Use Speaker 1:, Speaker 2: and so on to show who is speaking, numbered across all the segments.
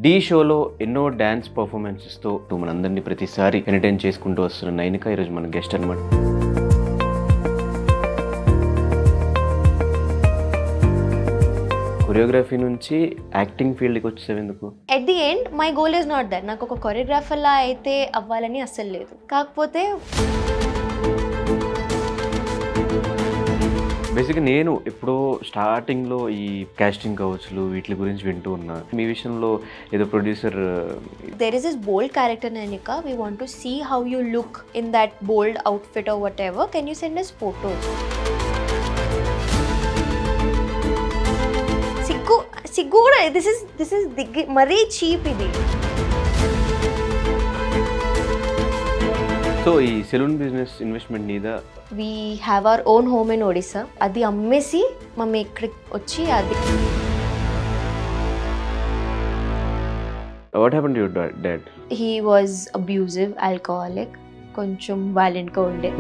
Speaker 1: ఢీ షోలో ఎన్నో డ్యాన్స్ పర్ఫార్మెన్సెస్తో మనందరినీ ప్రతిసారి ఎంటర్టైన్ చేసుకుంటూ వస్తున్న నైనిక ఈరోజు మన గెస్ట్ అనమాట. కొరియోగ్రఫీ నుంచి యాక్టింగ్ ఫీల్డ్కి వచ్చేసావు ఎందుకు?
Speaker 2: At the end my goal is not that. నాకు ఒక కొరియోగ్రాఫర్లా అయితే అవ్వాలని అస్సలు లేదు. కాకపోతే
Speaker 1: బేసిక్గా నేను ఎప్పుడో స్టార్టింగ్లో ఈ కాస్టింగ్ కౌచ్లు వీటి గురించి వింటూ ఉన్నా. మీ విషయంలో ఏదో producer
Speaker 2: there is this bold character Nanika. We want to see how you look in that bold outfit or whatever. Can you send us photos? సిగ్గు కూడా this is మరీ చీప్ ఇది.
Speaker 1: సో ఈ సెలూన్ బిజినెస్ ఇన్వెస్ట్మెంట్ నీదా?
Speaker 2: We have our own home in Odisha. అది అమ్మేసి mummy ఇక్కడికి వచ్చి అది.
Speaker 1: What happened to your dad?
Speaker 2: He was abusive, alcoholic, కొంచెం violentగా ఉండే.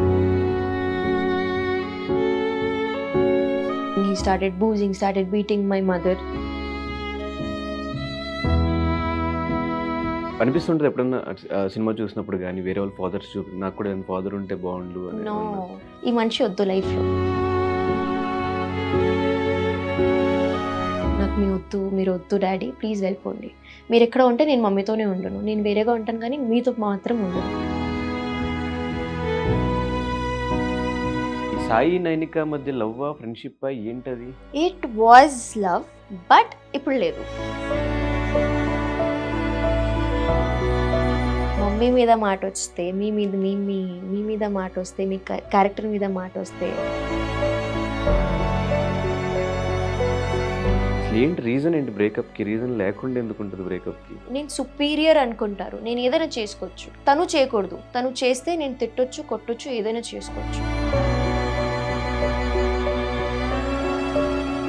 Speaker 2: He started boozing, started beating my mother.
Speaker 1: అనిపిస్తుంటుంది ఎప్పుడన్నా సినిమా చూసినప్పుడు కానీ వేరే వాళ్ళ ఫాదర్స్ నాకు కూడా ఫాదర్ ఉంటే బాగుండు అని.
Speaker 2: నో, ఈ మనిషి వద్దు లైఫ్లో. నాకు మీరు వద్దు డాడీ, ప్లీజ్ వెళ్ళిపోండి. మీరు ఎక్కడ ఉంటే నేను మమ్మీతోనే ఉండను, నేను వేరేగా ఉంటాను కానీ మీతో మాత్రం ఉండను.
Speaker 1: సాయి నైనిక మధ్య లవ్ ఫ్రెండ్షిప్ ఏంటది?
Speaker 2: ఇట్ వాజ్ లవ్, బట్ ఇప్పుడు లేదు. మమ్మీ మీద మాట వస్తే, మీ మీద మాట వస్తే, మీ క్యారెక్టర్ మీద మాట వస్తే
Speaker 1: ఏంటి రీజన్? ఏంటి బ్రేకప్కి రీజన్ లేకుండా ఎందుకు ఉంటుంది బ్రేకప్కి?
Speaker 2: నేను సుపీరియర్ అనుకుంటారు, నేను ఏదైనా చేసుకోవచ్చు, తను చేయకూడదు. తను చేస్తే నేను తిట్టొచ్చు, కొట్టొచ్చు, ఏదైనా చేసుకోవచ్చు.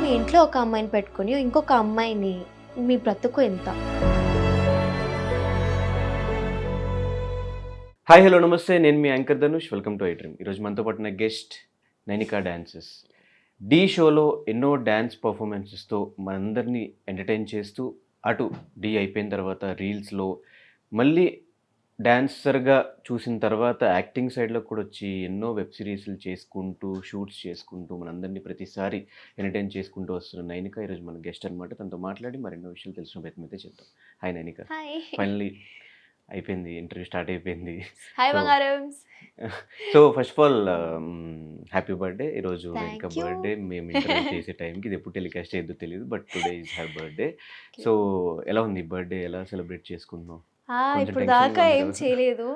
Speaker 2: మీ ఇంట్లో ఒక అమ్మాయిని పెట్టుకొని ఇంకొక అమ్మాయిని, మీ బ్రతుకు ఎంత?
Speaker 1: హాయ్ హలో నమస్తే, నేను మీ anchor Dhanush. Welcome to iDream. ఈరోజు మనతో పాటు నా గెస్ట్ నైనిక డాన్సెస్. ఢీ షోలో ఎన్నో డ్యాన్స్ పర్ఫార్మెన్సెస్తో మనందరినీ ఎంటర్టైన్ చేస్తూ, అటు ఢీ అయిపోయిన తర్వాత రీల్స్లో మళ్ళీ డాన్సర్గా చూసిన తర్వాత యాక్టింగ్ సైడ్లో కూడా వచ్చి ఎన్నో వెబ్ సిరీస్లు చేసుకుంటూ, షూట్స్ చేసుకుంటూ మనందరినీ ప్రతిసారి ఎంటర్టైన్ చేసుకుంటూ వస్తున్న నైనిక ఈరోజు మన గెస్ట్ అనమాట. తనతో మాట్లాడి మరెన్నో విషయాలు తెలిసిన ప్రయత్నం అయితే చేద్దాం. హాయ్ నైనిక. ఫైనలీ అయిపోయింది, ఇంటర్వ్యూ స్టార్ట్ అయిపోయింది.
Speaker 2: హాయ్ బంగారమ్స్.
Speaker 1: So first of all happy birthday. ఈరోజు ఇంకా బర్త్డే మేము ఇంటర్వ్యూ చేసే టైంకి ఇది ఎప్పుడు టెలికాస్ట్ అయ్యేదో తెలియదు, but today is her birthday. So ఎలా ఉంది బర్త్డే? ఎలా సెలబ్రేట్ చేసుకున్నావు?
Speaker 2: ఇప్పుడు దాకా ఏం చేయలేదు.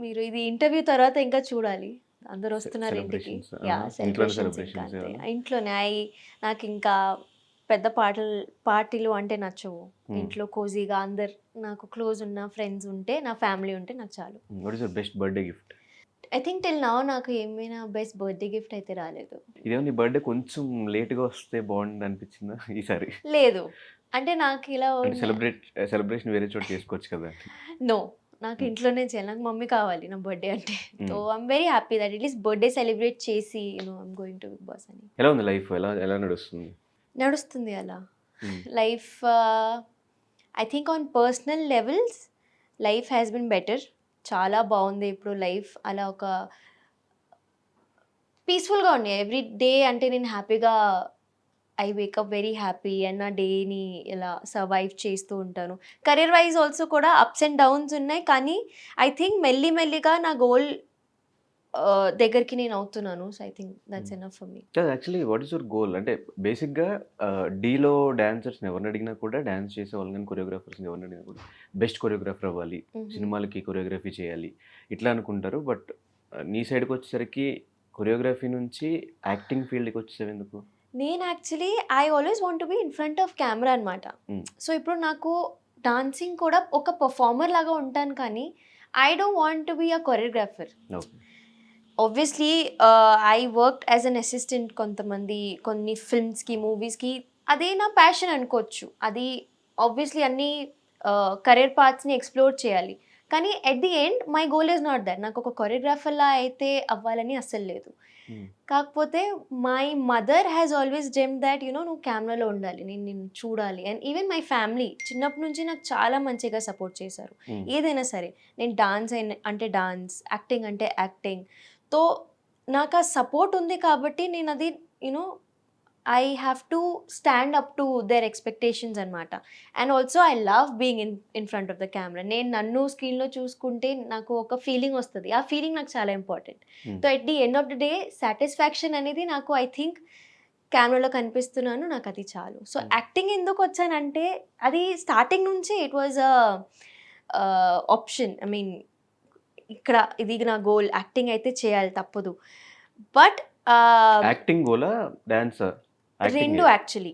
Speaker 2: మీరు ఇది ఇంటర్వ్యూ తర్వాత ఇంకా చూడాలి. అందరు వస్తున్నారు ఇంటికి. ఇంట్లోనే నాకు ఇంకా పెద్ద పార్టీలు అంటే నచ్చవు. ఇంట్లో కోజీగా అందరు నాకు క్లోజ్ ఉన్న ఫ్రెండ్స్ ఉంటే, నా ఫ్యామిలీ ఉంటే నాకు చాలు.
Speaker 1: What is your best birthday gift?
Speaker 2: I think till now నాకు ఏమైనా బెస్ట్ బర్త్డే గిఫ్ట్ అయితే రాలేదు.
Speaker 1: ఇదేమో నీ బర్త్డే కొంచెం లేట్గా వస్తే బాగుంది అనిపించిందా ఈసారి?
Speaker 2: లేదు, అంటే నాకు ఇలా
Speaker 1: సెలబ్రేషన్ వేరే చోట చేసుకోవచ్చు కదా.
Speaker 2: నో, నాకు ఇంట్లోనే చేయాలి. నాకు మమ్మీ కావాలి నా బర్త్డే అంటే. So I'm very happy that at least birthday celebrate చేసి I'm going to big boss అని.
Speaker 1: ఎలా ఉంది లైఫ్? ఎలా
Speaker 2: నడుస్తుంది అలా life. I think on personal levels life has been better. చాలా బాగుంది ఇప్పుడు లైఫ్. అలా ఒక పీస్ఫుల్గా ఉంది ఎవ్రీ డే. అంటే నేను హ్యాపీగా I wake up very happy and నా డేని ఇలా సర్వైవ్ చేస్తూ ఉంటాను. కెరీర్ వైజ్ ఆల్సో కూడా అప్స్ అండ్ డౌన్స్ ఉన్నాయి, కానీ ఐ థింక్ మెల్లిగా నా గోల్ దగ్గరికి నేను అవుతున్నాను. So I think that's enough for me.
Speaker 1: Actually what is your goal? అంటే బేసిక్గా డీలో డాన్సర్స్ని ఎవరిని అడిగినా కూడా, డాన్స్ చేసే వాళ్ళు కానీ కొరియోగ్రాఫర్స్ని ఎవరిని అడిగినా కూడా బెస్ట్ కొరియోగ్రాఫర్ అవ్వాలి, సినిమాలకి కొరియోగ్రఫీ చేయాలి ఇట్లా అనుకుంటారు. బట్ నీ సైడ్కి వచ్చేసరికి కొరియోగ్రఫీ నుంచి యాక్టింగ్ ఫీల్డ్కి వచ్చేసావు ఎందుకు?
Speaker 2: నేను actually I always want to be in front of camera అనమాట. సో ఇప్పుడు నాకు డాన్సింగ్ కూడా ఒక పర్ఫార్మర్ లాగా ఉంటాను, కానీ I don't want to be a choreographer. Obviously I worked as an assistant కొన్ని ఫిల్మ్స్కి, మూవీస్కి. అదే నా ప్యాషన్ అనుకోవచ్చు. అది ఆబ్వియస్లీ అన్ని కెరీర్ పాత్స్ని ఎక్స్ప్లోర్ చేయాలి. కానీ at the end my goal is not that. నాకు ఒక కొరియోగ్రాఫర్లా అయితే అవ్వాలని అస్సలు లేదు. కాకపోతే my mother has always dream that నువ్వు కెమెరాలో ఉండాలి, నేను నిన్ను చూడాలి. అండ్ ఈవెన్ మై ఫ్యామిలీ చిన్నప్పటి నుంచి నాకు చాలా మంచిగా సపోర్ట్ చేశారు. ఏదైనా సరే, నేను డాన్స్ అంటే డాన్స్, యాక్టింగ్ అంటే యాక్టింగ్. తో నాకు ఆ సపోర్ట్ ఉంది కాబట్టి నేను అది I have to stand up to their expectations అనమాట. And also I love being in front of the camera. నేను నన్ను స్క్రీన్లో చూసుకుంటే నాకు ఒక ఫీలింగ్ వస్తుంది. ఆ ఫీలింగ్ నాకు చాలా important. So at the end of the day satisfaction అనేది నాకు ఐ థింక్ కెమెరాలో కనిపిస్తున్నాను, నాకు అది చాలు. సో యాక్టింగ్ ఎందుకు వచ్చానంటే అది స్టార్టింగ్ నుంచి it was option. I mean ఇక్కడ ఇది నా గోల్, యాక్టింగ్ అయితే చేయాలి తప్పదు. But
Speaker 1: acting Gola dancer?
Speaker 2: రెండు యాక్చువల్లీ.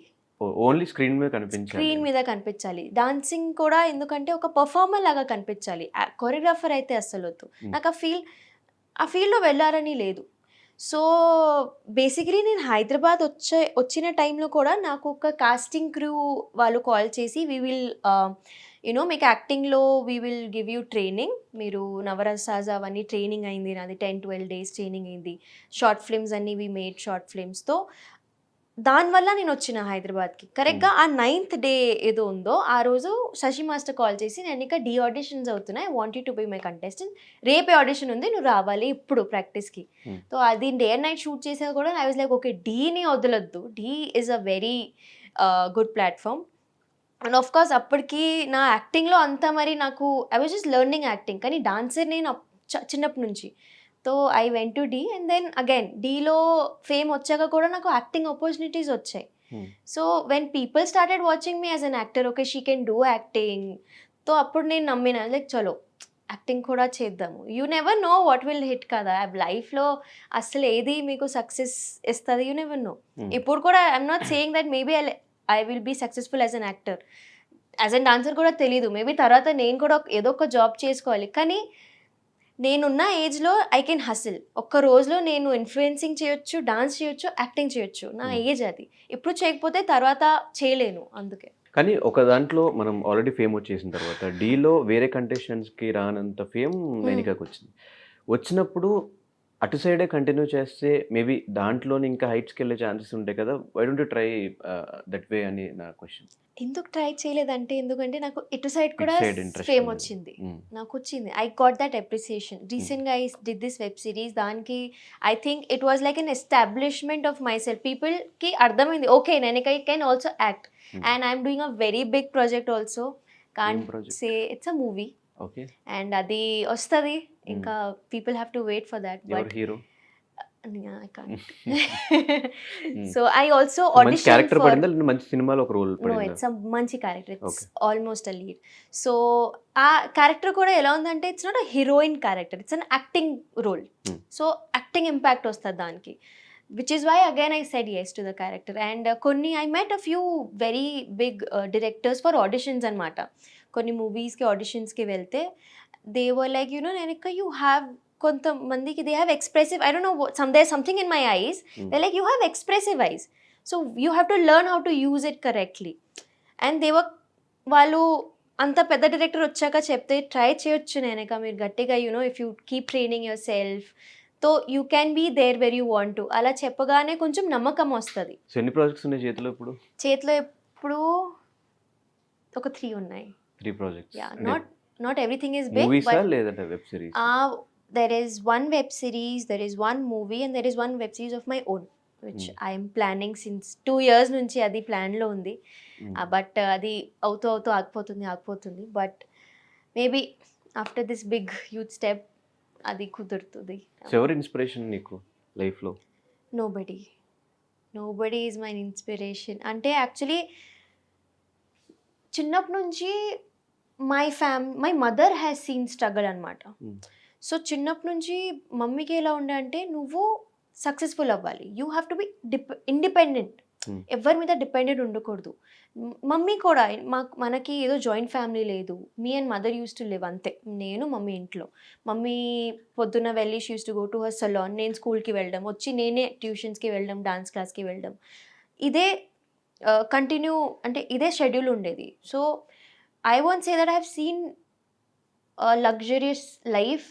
Speaker 1: ఓన్లీ స్క్రీన్ మీద కనిపించాలి,
Speaker 2: స్క్రీన్ మీద కనిపించాలి. డాన్సింగ్ కూడా ఎందుకంటే ఒక పర్ఫార్మర్ లాగా కనిపించాలి. కొరియోగ్రాఫర్ అయితే అస్సలు వద్దు. నాకు ఆ ఫీల్డ్లో వెళ్ళాలని లేదు. సో బేసికలీ నేను హైదరాబాద్ వచ్చిన టైంలో కూడా నాకు ఒక కాస్టింగ్ క్రూ వాళ్ళు కాల్ చేసి వీ విల్ మీకు యాక్టింగ్లో we will give you training, మీరు నవరసాజ్ అవన్నీ ట్రైనింగ్ అయింది నాది, 10-12 days ట్రైనింగ్ అయింది. షార్ట్ ఫిల్మ్స్ అన్నీ వీ మేడ్ షార్ట్ ఫిల్మ్స్తో. దానివల్ల నేను వచ్చిన హైదరాబాద్కి. కరెక్ట్గా ఆ 9th day ఏదో ఉందో ఆ రోజు శశి మాస్టర్ కాల్ చేసి, నేను ఇంకా డీ ఆడిషన్స్ అవుతున్నాయి, I want you to be my contestant, రేపే ఆడిషన్ ఉంది, నువ్వు రావాలి ఇప్పుడు ప్రాక్టీస్కి. సో అది డే అండ్ నైట్ షూట్ చేసేది కూడా ఐ వాజ్ లైక్ ఓకే, డీని వదలొద్దు, Dhee is a very good platform. And of course అప్పటికి నా యాక్టింగ్లో అంతా మరి నాకు I was just learning acting, కానీ డాన్సర్ నేను చిన్నప్పటి నుంచి. So I went to Dhee and then again డీలో ఫేమ్ వచ్చాక కూడా నాకు యాక్టింగ్ ఆపర్చునిటీస్ వచ్చాయి. So when people started watching me as an actor, okay she can do acting. So అప్పుడు నేను నమ్మిన లైక్ చలో యాక్టింగ్ కూడా చేద్దాము. You never know what will hit కదా లైఫ్లో, అసలు ఏది మీకు సక్సెస్ ఇస్తుంది, యూ నెవర్ నో. ఇప్పుడు కూడా I'm not saying that maybe I will be successful as an actor, as an dancer కూడా తెలీదు. మేబీ తర్వాత నేను కూడా ఏదో ఒక జాబ్ చేసుకోవాలి. కానీ నేనున్న ఏజ్లో ఐ కెన్ హసిల్. ఒక్క రోజులో నేను ఇన్ఫ్లుయెన్సింగ్ చేయొచ్చు, డాన్స్ చేయొచ్చు, యాక్టింగ్ చేయొచ్చు. నా ఏజ్ అది. ఇప్పుడు చేయకపోతే తర్వాత చేయలేను. అందుకే.
Speaker 1: కానీ ఒక దాంట్లో మనం ఆల్రెడీ ఫేమ్ వచ్చేసిన తర్వాత డీలో వేరే కంటెస్టెంట్స్కి రానంత ఫేమ్ నైనికాకి వచ్చింది. వచ్చినప్పుడు అటు సైడే కంటిన్యూ చేస్తే మేబీ దాంట్లోనే ఇంకా హైట్స్కి వెళ్ళే ఛాన్సెస్ ఉంటాయి కదా. Why don't you try that way అని నా క్వశ్చన్.
Speaker 2: ఎందుకు ట్రై చేయలేదంటే, ఎందుకంటే నాకు ఇటు సైడ్ కూడా
Speaker 1: side interest
Speaker 2: ఫేమ్
Speaker 1: ఉంది.
Speaker 2: వచ్చింది. నాకు వచ్చింది. I got that appreciation. రీసెంట్గా I did this web series. దానికి I think it was like an establishment of my self. పీపుల్కి అర్థమైంది, ఓకే నేను I can also act. And I'm doing a very big project also. Can't say it's a movie.
Speaker 1: Okay.
Speaker 2: And అది వస్తుంది ఇంకా. People have to wait for that. But
Speaker 1: hero
Speaker 2: I can't. So I also
Speaker 1: మంచి
Speaker 2: auditioned
Speaker 1: character
Speaker 2: for.
Speaker 1: పడిందా లేదా మంచి సినిమాలో ఒక role
Speaker 2: No,
Speaker 1: పడిందా?
Speaker 2: it's a మంచి character. It's
Speaker 1: Okay.
Speaker 2: Almost a lead. So ఆ క్యారెక్టర్ కూడా ఎలా ఉందంటే it's not a heroine character, it's an acting role. So acting impact వస్తుంది దానికి, which is why again I said yes to the character. And కొన్ని I met a few very big directors for auditions అనమాట. కొన్ని మూవీస్కి ఆడిషన్స్కి వెళ్తే they were like నేను you have, కొంతమందికి they have expressive, I don't know, there something in my eyes, they like you have expressive eyes, so you have to learn how to use it correctly. And వాళ్ళు అంత పెద్ద director వచ్చాక చెప్తే try చేయొచ్చు నేనక, మీరు గట్టిగా if you keep training your self తో you can be there where you want to, అలా చెప్పగానే కొంచెం నమ్మకం వస్తుంది.
Speaker 1: సో ఎన్ని ప్రాజెక్ట్స్ ఉన్నాయి చేతిలో ఇప్పుడు?
Speaker 2: చేతిలో ఇప్పుడు ఒక 3 ఉన్నాయి.
Speaker 1: 3 ప్రాజెక్ట్స్.
Speaker 2: Yeah, not everything is big,
Speaker 1: మూవీసా
Speaker 2: బట్
Speaker 1: లేదంటే web series?
Speaker 2: there is one web series, there is one movie, and there is one web series of my own, which I am planning since 2 years నుంచి అది ప్లాన్లో ఉంది. But అది అవుతూ ఆగిపోతుంది. But maybe after this big huge step అది కుదురుతుంది.
Speaker 1: ఎవరి ఇన్స్పిరేషన్ నీకు లైఫ్లో?
Speaker 2: Nobody is my inspiration. అంటే యాక్చువల్లీ చిన్నప్పటి నుంచి my mother has seen struggle అనమాట. సో చిన్నప్పటి నుంచి మమ్మీకి ఎలా ఉండే అంటే, నువ్వు సక్సెస్ఫుల్ అవ్వాలి, you have to be independent, ఎవరి మీద డిపెండెంట్ ఉండకూడదు. మమ్మీ కూడా మనకి ఏదో జాయింట్ ఫ్యామిలీ లేదు. Me and mother use to live అంతే, నేను మమ్మీ ఇంట్లో. మమ్మీ పొద్దున్న వెళ్ళి she use to go to her salon, నేను స్కూల్కి వెళ్ళడం, వచ్చి నేనే ట్యూషన్స్కి వెళ్ళడం, డాన్స్ క్లాస్కి వెళ్ళడం, ఇదే కంటిన్యూ, అంటే ఇదే షెడ్యూల్ ఉండేది. So I want say that I have seen luxurious life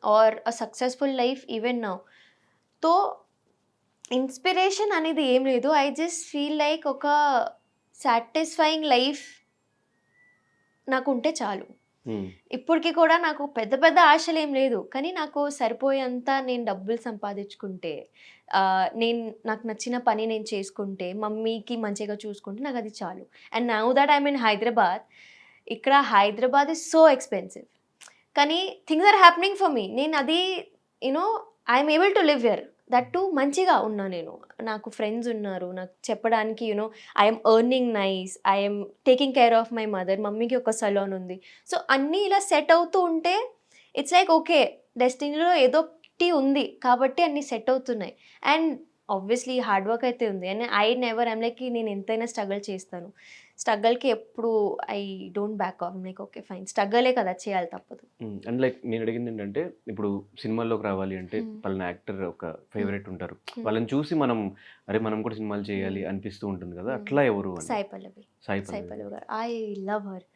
Speaker 2: or a successful life even now. తో ఇన్స్పిరేషన్ అనేది ఏం లేదు. ఐ జస్ట్ ఫీల్ లైక్ ఒక సాటిస్ఫైయింగ్ లైఫ్ నాకు ఉంటే చాలు. ఇప్పటికి కూడా నాకు పెద్ద పెద్ద ఆశలు ఏం లేదు, కానీ నాకు సరిపోయేంత నేను డబ్బులు సంపాదించుకుంటే, నాకు నచ్చిన పని నేను చేసుకుంటే, మమ్మీకి మంచిగా చూసుకుంటే నాకు అది చాలు. And now that I mean Hyderabad, ఇక్కడ హైదరాబాద్ ఇస్ సో ఎక్స్పెన్సివ్, కానీ things are happening for me. నేను అది you know I'm able to live here, that too మంచిగా ఉన్నా నేను. నాకు ఫ్రెండ్స్ ఉన్నారు, నాకు చెప్పడానికి I'm earning nice, I'm taking care of my mother, మమ్మీకి ఒక సలోన్ ఉంది. సో అన్నీ ఇలా సెట్ అవుతూ ఉంటే ఇట్స్ లైక్ ఓకే, డెస్టినీలో ఏదో ఒకటి ఉంది కాబట్టి అన్నీ సెట్ అవుతున్నాయి. అండ్ ఆబ్వియస్లీ హార్డ్ వర్క్ అయితే ఉంది. అండ్ ఐఎమ్ లైక్ నేను ఎంతైనా స్ట్రగుల్ చేస్తాను. స్ట్రగల్కి ఎప్పుడు I don't back off. Like okay fine, స్ట్రగలే కదా, చేయాలి, తప్పదు.
Speaker 1: అండ్ లైక్ నేను అడిగింది ఏంటంటే, ఇప్పుడు సినిమాల్లోకి రావాలి అంటే వాళ్ళని యాక్టర్ ఒక ఫేవరెట్ ఉంటారు, వాళ్ళని చూసి మనం కూడా సినిమాలు చేయాలి అనిపిస్తూ ఉంటుంది కదా, అట్లా ఎవరు?
Speaker 2: సాయి పల్లవి.
Speaker 1: సాయి
Speaker 2: సాయి
Speaker 1: పల్లవి
Speaker 2: పల్లవి గారు, ఐ లవ్ హర్.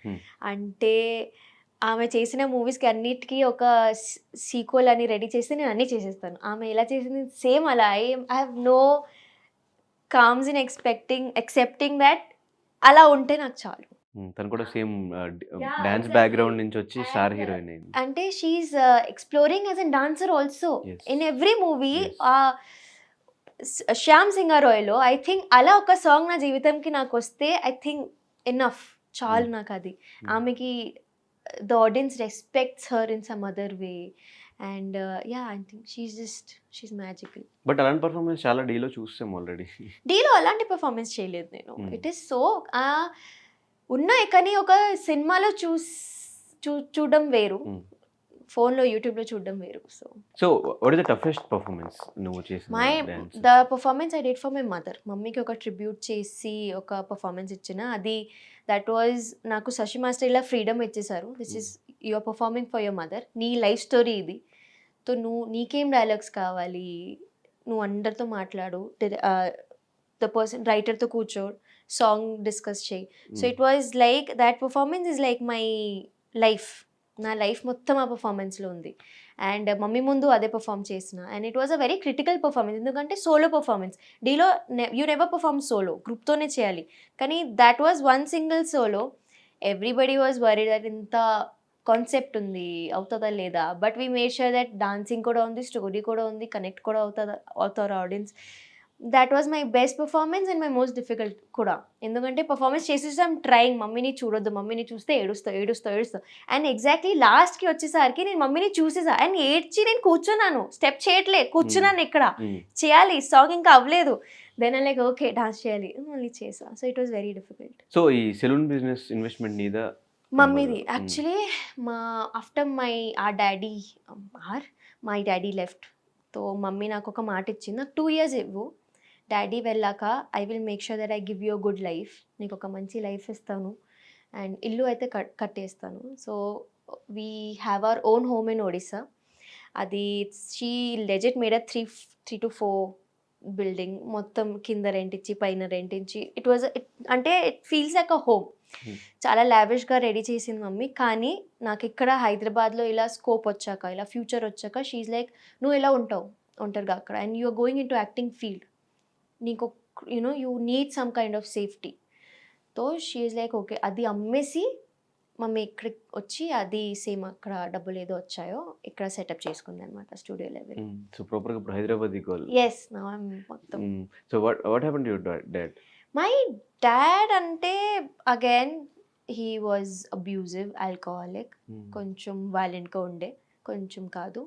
Speaker 2: అంటే ఆమె చేసిన మూవీస్కి అన్నిటికీ ఒక సీక్వెల్ అని రెడీ చేస్తే నేను అన్నీ చేసేస్తాను. ఆమె ఎలా చేసింది సేమ్ అలా. I have no qualms in accepting that అలా ఉంటే నాకు చాలు.
Speaker 1: తను కూడా సేమ్ డాన్స్ బ్యాక్గ్రౌండ్ నుంచి వచ్చి స్టార్ హీరోయిన్ అయింది.
Speaker 2: అంటే she is exploring as an dancer also in every movie. Shyam సింగారాయ్లో ఐ థింక్ అలా ఒక సాంగ్ నా జీవితంకి నాకు వస్తే ఐ థింక్ ఎనఫ్, చాలు నాకు అది. ఆమెకి the audience respects her in some other way. And I think she's magical.
Speaker 1: But అలాంటి పర్ఫార్మెన్స్ చాలా డీలో చూస్తాం ఆల్రెడీ.
Speaker 2: డీలో అలాంటి పర్ఫార్మెన్స్ చేయలేదు నేను. ఇట్ ఈస్ సో ఉన్నాయి, కానీ ఒక సినిమాలో చూడడం వేరు, ఫోన్లో యూట్యూబ్లో చూడడం వేరు.
Speaker 1: So what is the toughest performance నువ్వు చేసిన?
Speaker 2: The performance I did for my mother. మమ్మీకి ఒక ట్రిబ్యూట్ చేసి ఒక పర్ఫార్మెన్స్ ఇచ్చిన, అది దట్ వాజ్ నాకు శశి మాస్టర్ ఇలా ఫ్రీడమ్ ఇచ్చేసారు. This is your performing for your mother, నీ లైఫ్ స్టోరీ ఇది. సో నీకేం డైలాగ్స్ కావాలి, నువ్వు అందరితో మాట్లాడు, ద పర్సన్ రైటర్తో కూర్చో, సాంగ్ డిస్కస్ చేయి. So it was like that performance is like my life. నా లైఫ్ మొత్తం ఆ పర్ఫార్మెన్స్లో ఉంది. అండ్ మమ్మీ ముందు అదే పర్ఫామ్ చేసిన. And it was a very critical performance, ఎందుకంటే సోలో పర్ఫార్మెన్స్. డీలో యూ నెవర్ పర్ఫార్మ్ సోలో, గ్రూప్తోనే చేయాలి. కానీ that was one single solo. Everybody was worried that ఇంత కాన్సెప్ట్ ఉంది, అవుతుందా లేదా. But we made sure that dancing కూడా ఉంది, స్టోరీ కూడా ఉంది, కనెక్ట్ కూడా అవుతారు audience. That was my best performance and my most difficult కూడా. ఎందుకంటే పర్ఫార్మెన్స్ చేసేసాం ట్రయింగ్, మమ్మీని చూడొద్దు, మమ్మీని చూస్తే ఏడుస్తావు. అండ్ ఎగ్జాక్ట్లీ లాస్ట్కి వచ్చేసరికి నేను మమ్మీని చూసేసా అండ్ ఏడ్చి నేను కూర్చున్నాను, స్టెప్ చేయట్లే, కూర్చున్నాను ఇక్కడ, చేయాలి, సాంగ్ ఇంకా అవ్వలేదు. Then I like okay dance చేయాలి, మళ్ళీ చేసా. So it was very difficult.
Speaker 1: So ఈ సెలూన్ బిజినెస్ ఇన్వెస్ట్మెంట్ నీదా?
Speaker 2: మమ్మీది actually. After my daddy left, తో మమ్మీ నాకు ఒక మాట ఇచ్చింది, నాకు 2 years ఇవ్వు, డాడీ వెళ్ళాక I will make sure that I give you a good life, నీకు ఒక మంచి లైఫ్ ఇస్తాను అండ్ ఇల్లు అయితే కట్టేస్తాను. So we have our own home in Odisha. అది she legit made a 3 to 4 building, మొత్తం కింద రెంట్ ఇచ్చి పైన రెంట్ ఇచ్చి. అంటే it feels like a home. చాలా లావిష్గా రెడీ చేసింది మమ్మీ. కానీ నాకు ఇక్కడ హైదరాబాద్లో ఇలా స్కోప్ వచ్చాక, ఇలా ఫ్యూచర్ వచ్చాక షీఈ్ లైక్ నువ్వు ఎలా ఉంటారుగా అక్కడ, and you are going in to acting field, నీకు you need some kind of safety. తో షీఈ్ లైక్ ఓకే, అది అమ్మేసి మమ్మీ ఇక్కడికి వచ్చి అది సేమ్ అక్కడ డబ్బులు ఏదో వచ్చాయో ఇక్కడ సెటప్ చేసుకుంది అనమాట, స్టూడియో లెవెల్.
Speaker 1: సో ప్రాపర్గా ఇప్పుడు Hyderabad goal.
Speaker 2: Yes, now I am మొత్తం.
Speaker 1: So what happened to your dad?
Speaker 2: My dad అంటే again he was abusive, alcoholic, కొంచెం వైలెంట్గా ఉండే, కొంచెం కాదు.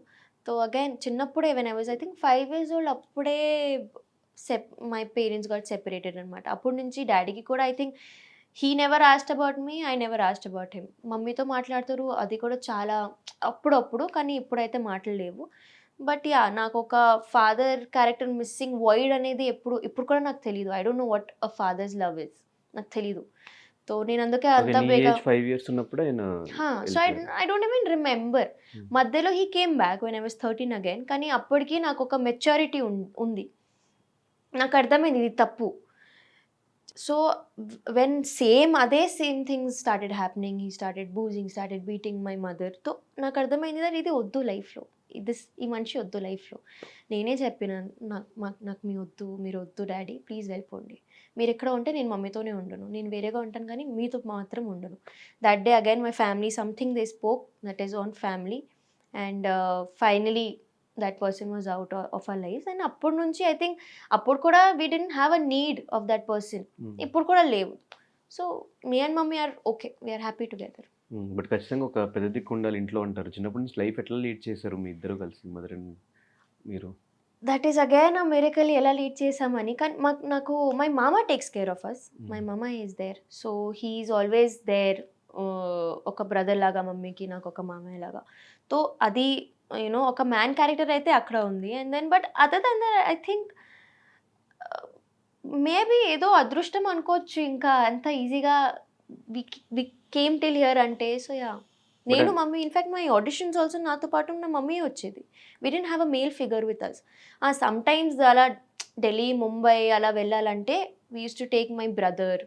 Speaker 2: సో అగైన్ చిన్నప్పుడే when I was I think 5 years old, అప్పుడే మై పేరెంట్స్ గాట్ సెపరేటెడ్ అనమాట. అప్పటి నుంచి డాడీకి కూడా I think he never asked about me, I never asked about him. మమ్మీతో మాట్లాడుతారు, అది కూడా చాలా అప్పుడప్పుడు, కానీ ఇప్పుడైతే మాటలు లేవు. బట్ నాకు ఒక ఫాదర్ క్యారెక్టర్ మిస్సింగ్ వాయిడ్ అనేది ఇప్పుడు కూడా నాకు తెలియదు. I don't know what a fathers love is, నాకు తెలీదు. సో నేను అందుకే అంత బేగా
Speaker 1: 5 years ఉన్నప్పుడు
Speaker 2: so I don't even remember. మధ్యలో he came back when I was 13 again. కానీ అప్పటికి నాకు ఒక మెచ్యూరిటీ ఉంది, నాకు అర్థమైంది ఇది తప్పు. సో వెన్ అదే same things started happening, he started boozing, started beating my mother. తో నాకు అర్థమైంది that ఇది వద్దు లైఫ్లో, ఈ మనిషి వద్దు లైఫ్లో. నేనే చెప్పిన, నాకు మీ వద్దు, మీరు వద్దు డాడీ, ప్లీజ్ వెళ్ళిపోండి. మీరు ఎక్కడ ఉంటే నేను మమ్మీతోనే ఉండను, నేను వేరేగా ఉంటాను కానీ మీతో మాత్రం ఉండను. That day again my family, something they spoke, that is on family. And finally that person was out of our life. And అప్పటి నుంచి ఐ థింక్ అప్పుడు కూడా we didn't have a need of that person. ఇప్పుడు కూడా లేవు. So me and mummy are okay, we're happy together.
Speaker 1: But ఖచ్చితంగా ఒక పెద్ద దిక్కు ఉండాలి ఇంట్లో అంటారు. చిన్నప్పటి నుంచి లైఫ్ ఎట్లా లీడ్ చేశారు మీ ఇద్దరు కలిసి, మదర్ అండ్ మీరు?
Speaker 2: That is again a miracle, ఎలా లీడ్ చేసామని. కానీ నాకు my mama takes care of us, my mama is there, so he is always there. ఒక బ్రదర్ లాగా మమ్మీకి, నాకు ఒక మామయ్య లాగా. సో అది యూనో ఒక మ్యాన్ క్యారెక్టర్ అయితే అక్కడ ఉంది. And then but other than that I think maybe ఏదో అదృష్టం అనుకోవచ్చు. ఇంకా అంత ఈజీగా వి కేమ్ టిల్ హియర్ అంటే. సో యా, నేను mummy, in fact my auditions also నాతో పాటు ఉన్న మమ్మీ వచ్చేది. We didn't have a male figure with us. Some times అలా ఢిల్లీ, ముంబై అలా వెళ్ళాలంటే we use to take my brother,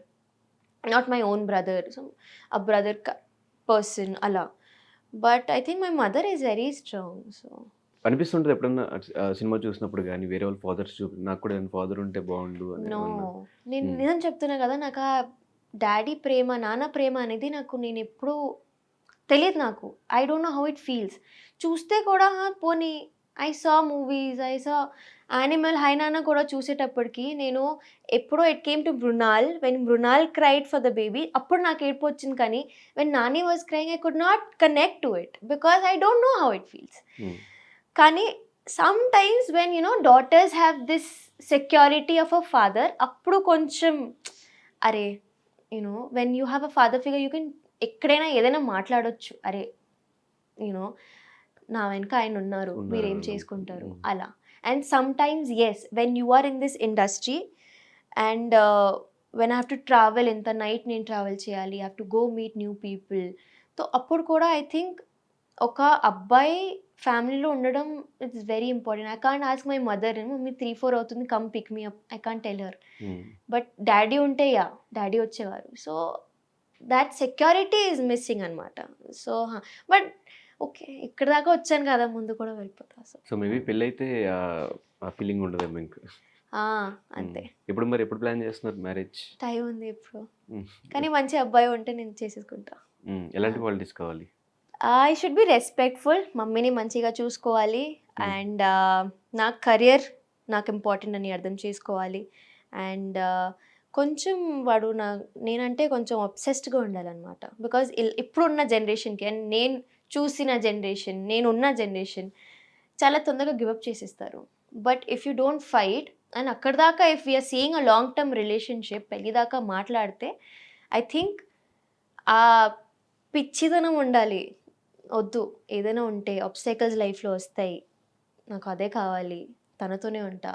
Speaker 2: not my own brother, so a brother person అలా. But I think my mother is very strong. So
Speaker 1: అనిపిస్తుంటుంది ఎప్పుడన్నా cinema చూసినప్పుడు కానీ వేరే వాళ్ళ ఫాదర్స్ నాకు కూడా ఫాదర్ ఉంటే బాగుండు అని
Speaker 2: నో,
Speaker 1: ఏమన్నా?
Speaker 2: నేను నిజం చెప్తున్నా కదా, నాకు ఆ డాడీ ప్రేమ, నాన్న ప్రేమ అనేది నేను ఎప్పుడూ తెలియదు. నాకు I don't know how it feels. చూస్తే కూడా పోనీ I saw movies, I saw Animal, Hi Nanna కూడా చూసేటప్పటికి నేను ఎప్పుడో it came to Mrunal, when Mrunal cried for the baby, అప్పుడు నాకు ఏడుపు వచ్చింది. కానీ when Nani was crying I could not connect to it because I don't know how it feels. కానీ some times when daughters have this security of a father, అప్పుడు కొంచెం అరే when you have a father figure you can ఎక్కడైనా ఏదైనా మాట్లాడొచ్చు. అరే నా వెనక ఆయన ఉన్నారు, మీరేం చేసుకుంటారు అలా. And sometimes yes, when you are in this industry and when I have to travel, ఇంత నైట్ నేను ట్రావెల్ చేయాలి, have to go meet new people. So అప్పుడు కూడా ఐ థింక్ ఒక అబ్బాయి ఫ్యామిలీలో ఉండడం it's very important. I can't ask my mother, mummy 3-4 అవుతుంది, come pick me up, I can't tell her. But daddy ఉంటే యా, డాడీ వచ్చేవారు. So that security is missing అనమాట. సో బట్ ఓకే, ఇక్కడ దాకా వచ్చాను కదా, ముందు కూడా వెళ్ళిపోతా.
Speaker 1: సో మేబీ పెళ్ళి అయితే ఆ ఫీలింగ్ ఉండదేమో ఇంకా.
Speaker 2: అంతే.
Speaker 1: ఇప్పుడు మరి ఎప్పుడు ప్లాన్ చేస్తున్నారు మ్యారేజ్?
Speaker 2: టైం ఉంది ఇప్పుడు, కానీ మంచి అబ్బాయి ఉంటే నేను చేసేసుకుంటా.
Speaker 1: ఎలాంటి క్వాలిటీస్ కావాలి?
Speaker 2: ఐ షుడ్ బి రెస్పెక్ట్ఫుల్, మమ్మీని మంచిగా చూసుకోవాలి. అండ్ నా కెరియర్ నాకు ఇంపార్టెంట్ అని అర్థం చేసుకోవాలి. అండ్ కొంచెం వాడు నేనంటే కొంచెం అబ్సెస్డ్గా ఉండాలన్నమాట. బికాజ్ ఇప్పుడున్న జనరేషన్కి అండ్ నేను చూసిన జనరేషన్, నేనున్న జనరేషన్ చాలా తొందరగా గివప్ చేసేస్తారు. But if you don't fight and అక్కడ దాకా if we're seeing a long term relationship, పెళ్లి దాకా మాట్లాడితే ఐ థింక్ ఆ పిచ్చిదనం ఉండాలి. వద్దు, ఏదైనా ఉంటే ఆబ్స్టైకల్స్ లైఫ్లో వస్తాయి, నాకు అదే కావాలి, తనతోనే ఉంటా,